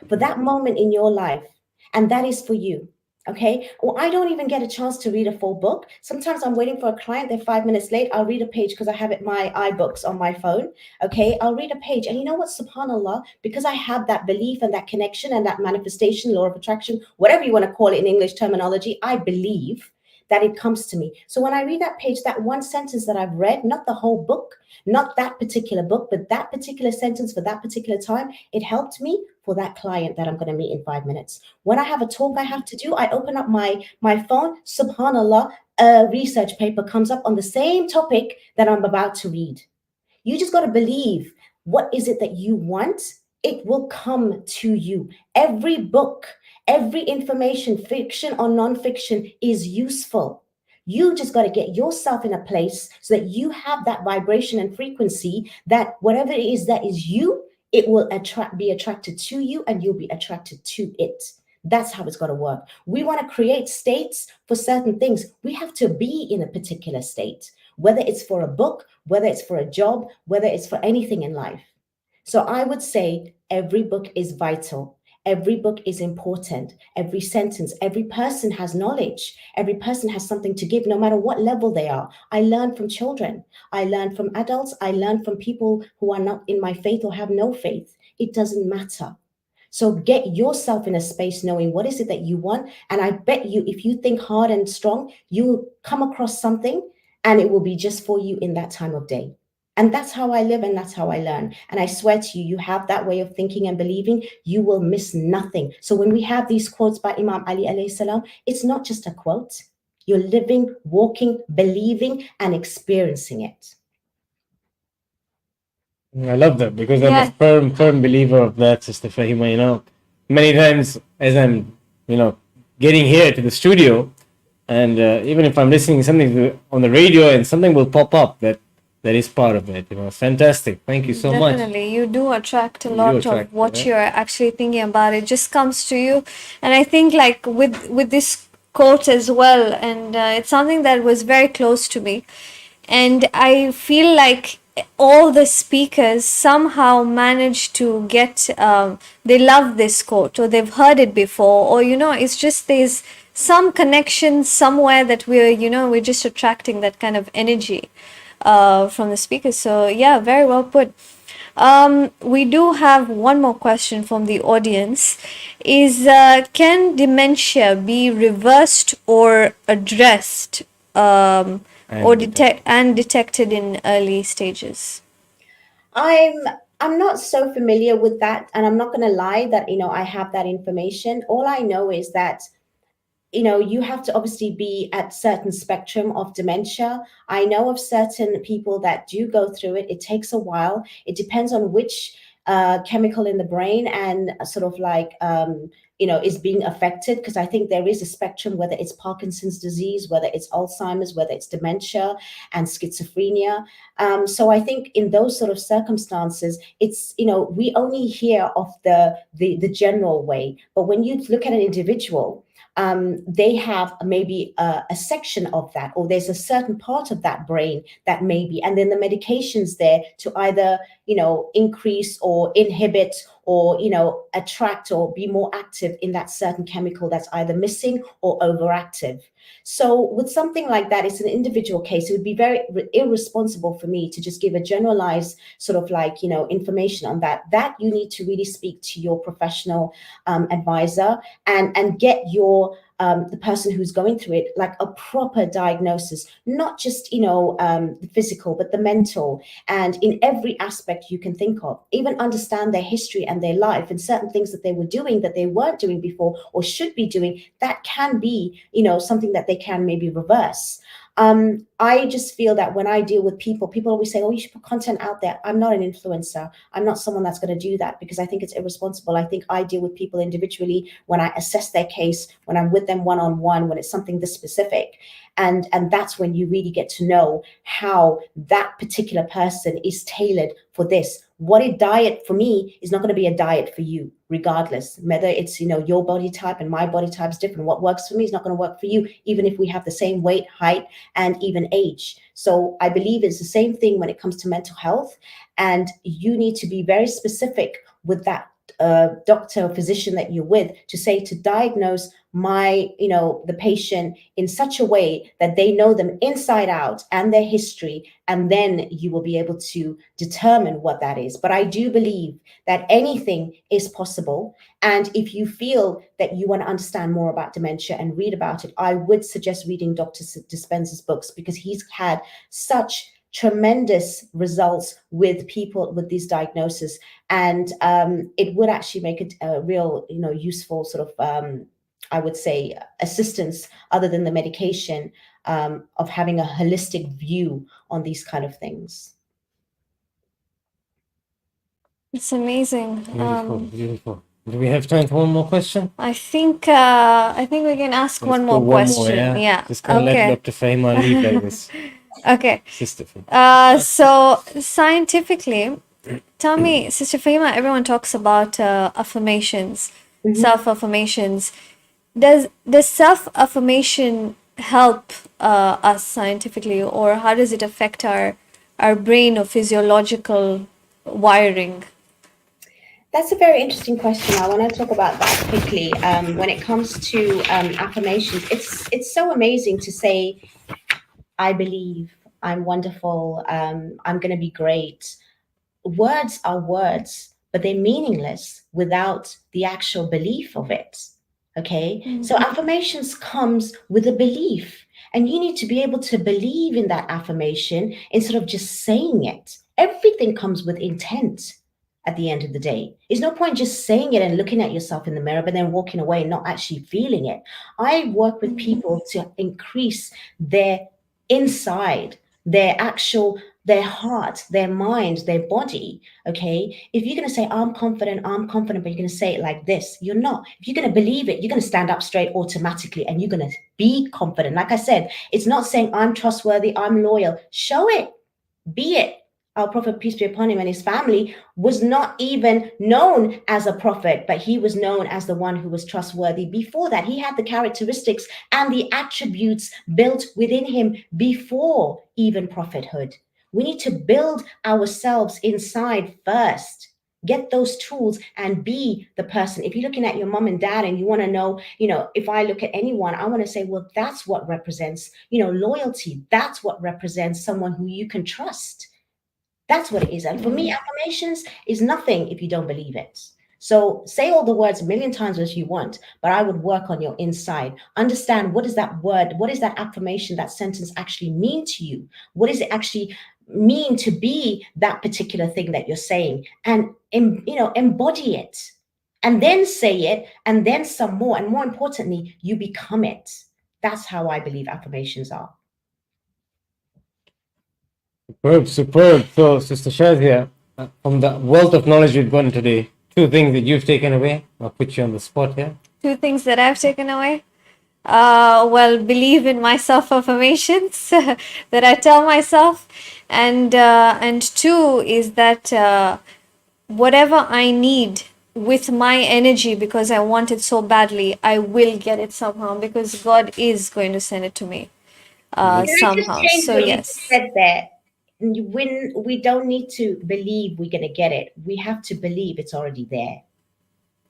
for that moment in your life, and that is for you. Okay. Well, I don't even get a chance to read a full book. Sometimes I'm waiting for a client, they're 5 minutes late. I'll read a page because I have it my iBooks on my phone. Okay. I'll read a page. And you know what? SubhanAllah, because I have that belief and that connection and that manifestation, law of attraction, whatever you want to call it in English terminology, I believe that it comes to me. So when I read that page, that one sentence that I've read, not the whole book, not that particular book, but that particular sentence for that particular time, it helped me for that client that I'm going to meet in 5 minutes. When I have a talk I have to do, I open up my phone, subhanallah, a research paper comes up on the same topic that I'm about to read. You just got to believe, what is it that you want? It will come to you. Every book, every information, fiction or non-fiction, is useful. You just got to get yourself in a place so that you have that vibration and frequency that whatever it is that is you, it will be attracted to you, and you'll be attracted to it. That's how it's got to work. We want to create states for certain things. We have to be in a particular state, whether it's for a book, whether it's for a job, whether it's for anything in life. So I would say every book is vital. Every book is important. Every sentence, every person has knowledge. Every person has something to give, no matter what level they are. I learn from children. I learn from adults. I learn from people who are not in my faith or have no faith. It doesn't matter. So get yourself in a space knowing what is it that you want. And I bet you, if you think hard and strong, you'll come across something and it will be just for you in that time of day. And that's how I live and that's how I learn. And I swear to you, you have that way of thinking and believing, you will miss nothing. So when we have these quotes by Imam Ali alayhi salam, it's not just a quote. You're living, walking, believing, and experiencing it. I love that because I'm a firm believer of that, Sister Fahima. Many times as I'm, getting here to the studio, and even if I'm listening to something on the radio and something will pop up that is part of it, fantastic. Thank you so much. Definitely, you do attract a lot of what you're actually thinking about. It just comes to you, and I think like with this quote as well, and it's something that was very close to me, and I feel like all the speakers somehow managed to get they love this quote, or they've heard it before, or it's just there's some connection somewhere that we're just attracting that kind of energy. from the speakers. So yeah, very well put. We do have one more question from the audience. Is can dementia be reversed or addressed, or And detected in early stages? I'm I'm not so familiar with that, and I'm not going to lie that I have that information. All I know is that you have to obviously be at certain spectrum of dementia. I know of certain people that do go through it. It takes a while. It depends on which chemical in the brain and sort of like is being affected, because I think there is a spectrum, whether it's Parkinson's disease, whether it's Alzheimer's, whether it's dementia and schizophrenia. So I think in those sort of circumstances, it's we only hear of the general way, but when you look at an individual, they have maybe a section of that, or there's a certain part of that brain that maybe, and then the medications there to either increase or inhibit, or attract or be more active in that certain chemical that's either missing or overactive. So with something like that, it's an individual case. It would be very irresponsible for me to just give a generalized sort of like information on that you need to really speak to your professional advisor and get the person who's going through it like a proper diagnosis, not just the physical, but the mental, and in every aspect you can think of. Even understand their history and their life, and certain things that they were doing that they weren't doing before or should be doing, that can be something that they can maybe reverse. I just feel that when I deal with people always say, oh, you should put content out there. I'm not an influencer. I'm not someone that's going to do that, because I think it's irresponsible. I think I deal with people individually when I assess their case, when I'm with them one-on-one, when it's something this specific. And that's when you really get to know how that particular person is tailored for this. What a diet for me is not going to be a diet for you, regardless. Whether it's your body type and my body type is different. What works for me is not going to work for you, even if we have the same weight, height, and even age. So I believe it's the same thing when it comes to mental health, and you need to be very specific with that doctor or physician that you're with, to diagnose the patient in such a way that they know them inside out and their history, and then you will be able to determine what that is. But I do believe that anything is possible, and if you feel that you want to understand more about dementia and read about it, I would suggest reading Dr. Dispenza's books, because he's had such tremendous results with people with these diagnoses, and it would actually make a real useful sort of I would say assistance, other than the medication, of having a holistic view on these kind of things. It's amazing. beautiful, beautiful. Do we have time for one more question? I think we can ask Let's one go more one more, question. Yeah. Just can't let Okay. Dr. Fahima leave like this. Okay. Sister Fahima. So scientifically, tell me, Sister Fahima, everyone talks about affirmations, Mhm. self-affirmations. Does self-affirmation help us scientifically, or how does it affect our brain or physiological wiring? That's a very interesting question. I want to talk about that quickly. When it comes to affirmations, it's so amazing to say, I believe, I'm wonderful, I'm going to be great. Words are words, but they're meaningless without the actual belief of it. Okay, so affirmations comes with a belief, and you need to be able to believe in that affirmation instead of just saying it. Everything comes with intent. At the end of the day, there's no point just saying it and looking at yourself in the mirror but then walking away and not actually feeling it. I work with people to increase their inside, their heart, their mind, their body. Okay, if you're going to say I'm confident, but you're going to say it like this, you're not. If you're going to believe it, you're going to stand up straight automatically, and you're going to be confident. Like I said, it's not saying I'm trustworthy, I'm loyal. Show it, be it. Our prophet, peace be upon him, and his family was not even known as a prophet, but he was known as the one who was trustworthy. Before that, he had the characteristics and the attributes built within him before even prophethood. We need to build ourselves inside first. get those tools and be the person. If you're looking at your mom and dad and you want to know, if I look at anyone, I want to say, well, that's what represents, loyalty. That's what represents someone who you can trust. That's what it is. And for me, affirmations is nothing if you don't believe it. So say all the words a million times as you want, but I would work on your inside. Understand, what does that word, what is that affirmation, that sentence actually mean to you? What does it actually mean to be that particular thing that you're saying? And embody it, and then say it, and then some more. And more importantly, you become it. That's how I believe affirmations are. Superb, superb. So, Sister Shazia, from the wealth of knowledge we've gotten today, 2 things that you've taken away. I'll put you on the spot here. 2 things that I've taken away. Well, believe in my self-affirmations that I tell myself, and 2 is that whatever I need with my energy, because I want it so badly, I will get it somehow, because God is going to send it to me somehow. So yes, said that when we don't need to believe we're going to get it, we have to believe it's already there.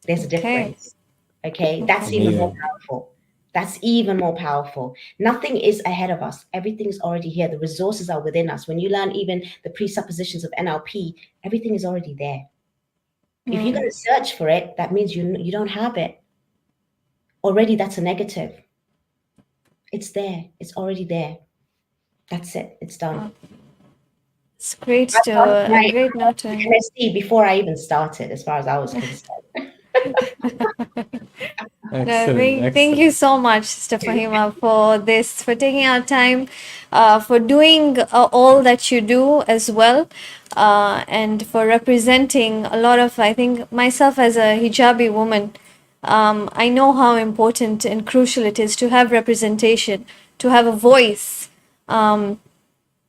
There's a difference. Okay, that's even more powerful. That's even more powerful. Nothing is ahead of us. Everything's already here. The resources are within us. When you learn even the presuppositions of NLP, everything is already there. If you're going to search for it, that means you don't have it. Already, that's a negative. It's there. It's already there. That's it. It's done. it's great to a great note. MSc before I even started, as far as I was concerned. Excellent, Thank you so much, Sister Fahima, for this, for taking our time, for doing all that you do as well, and for representing a lot of, I think, myself as a hijabi woman, I know how important and crucial it is to have representation, to have a voice.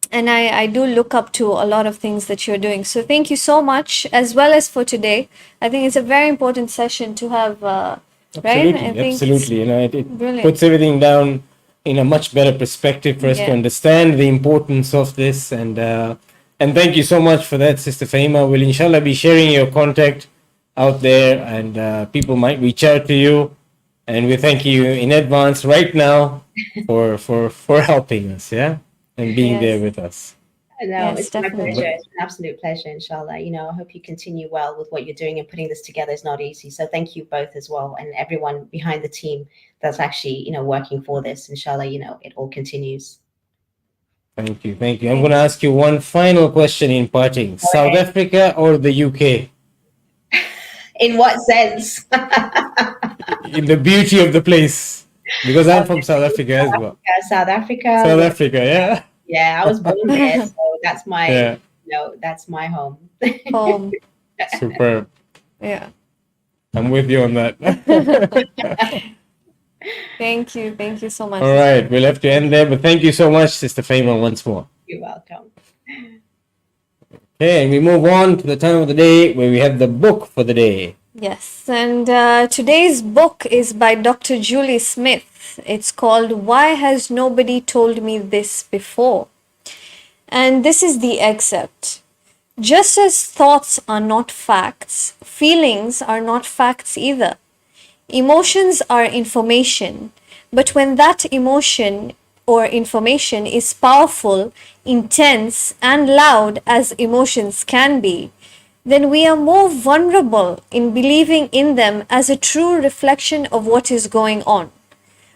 And I do look up to a lot of things that you're doing. So thank you so much, as well as for today. I think it's a very important session to have, right? Absolutely. It puts everything down in a much better perspective for us to understand the importance of this. And thank you so much for that, Sister Fahima. We'll inshallah be sharing your contact out there, and people might reach out to you. And we thank you in advance right now for helping us, and being there with us. No, it's definitely my pleasure. It's an absolute pleasure, inshallah. I hope you continue well with what you're doing, and putting this together is not easy. So thank you both as well, and everyone behind the team that's actually, working for this. Inshallah, it all continues. Thank you. Thank you. I'm going to ask you one final question in parting. South Africa or the UK? In what sense? In the beauty of the place. Because I'm from South Africa as well. South Africa. South Africa, yeah. Yeah, I was born there, so that's my, that's my home. Home. Superb. Yeah. I'm with you on that. Thank you so much. All right, we'll have to end there, but thank you so much, Sister Fahima, once more. You're welcome. Okay, and we move on to the time of the day where we have the book for the day. Yes, and today's book is by Dr. Julie Smith. It's called Why Has Nobody Told Me This Before? And this is the excerpt. Just as thoughts are not facts, feelings are not facts either. Emotions are information, but when that emotion or information is powerful, intense, and loud as emotions can be, then we are more vulnerable in believing in them as a true reflection of what is going on.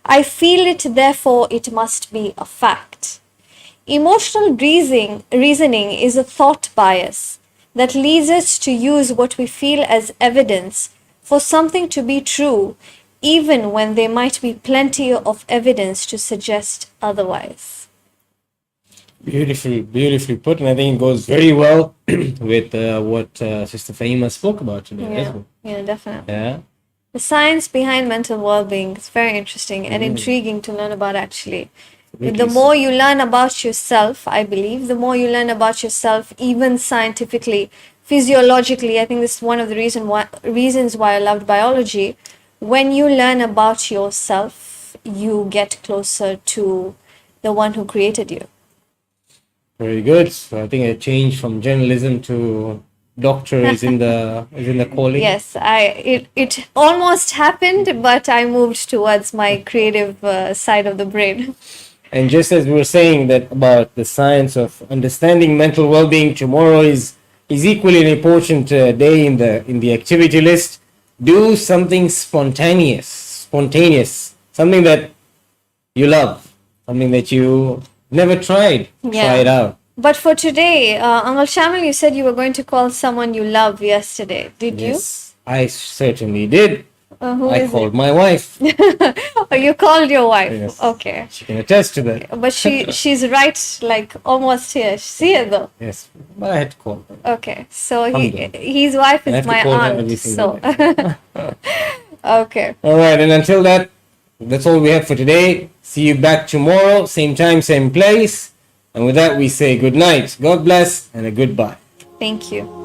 I feel it, therefore it must be a fact. Emotional reasoning is a thought bias that leads us to use what we feel as evidence for something to be true, even when there might be plenty of evidence to suggest otherwise. Beautifully put, and I think it goes very well with what Sister Fahima spoke about today as well. Yeah, definitely. Yeah. The science behind mental well-being is very interesting and intriguing to learn about, actually. The more you learn about yourself, I believe, the more you learn about yourself, even scientifically, physiologically. I think this is one of the reasons why I loved biology. When you learn about yourself, you get closer to the one who created you. Very good. So I think a change from journalism to doctor is in the calling? Yes, it almost happened, but I moved towards my creative side of the brain. And just as we were saying that about the science of understanding mental well-being, tomorrow is equally an important day in the activity list. Do something spontaneous, something that you love, something that you never tried. Try it out. But for today, Uncle Shamil, you said you were going to call someone you love yesterday. Did Yes, I certainly did. you? I called my wife. Oh, you called your wife. Yes. Okay. She can attest to that. But she's right, like almost here. See her though. Yes, but I had to call her. Okay. So Alhamdulillah. his wife I is have to my call her aunt. every single So okay. All right, and until that's all we have for today. See you back tomorrow, same time, same place. And with that, we say good night, God bless, and a goodbye. Thank you.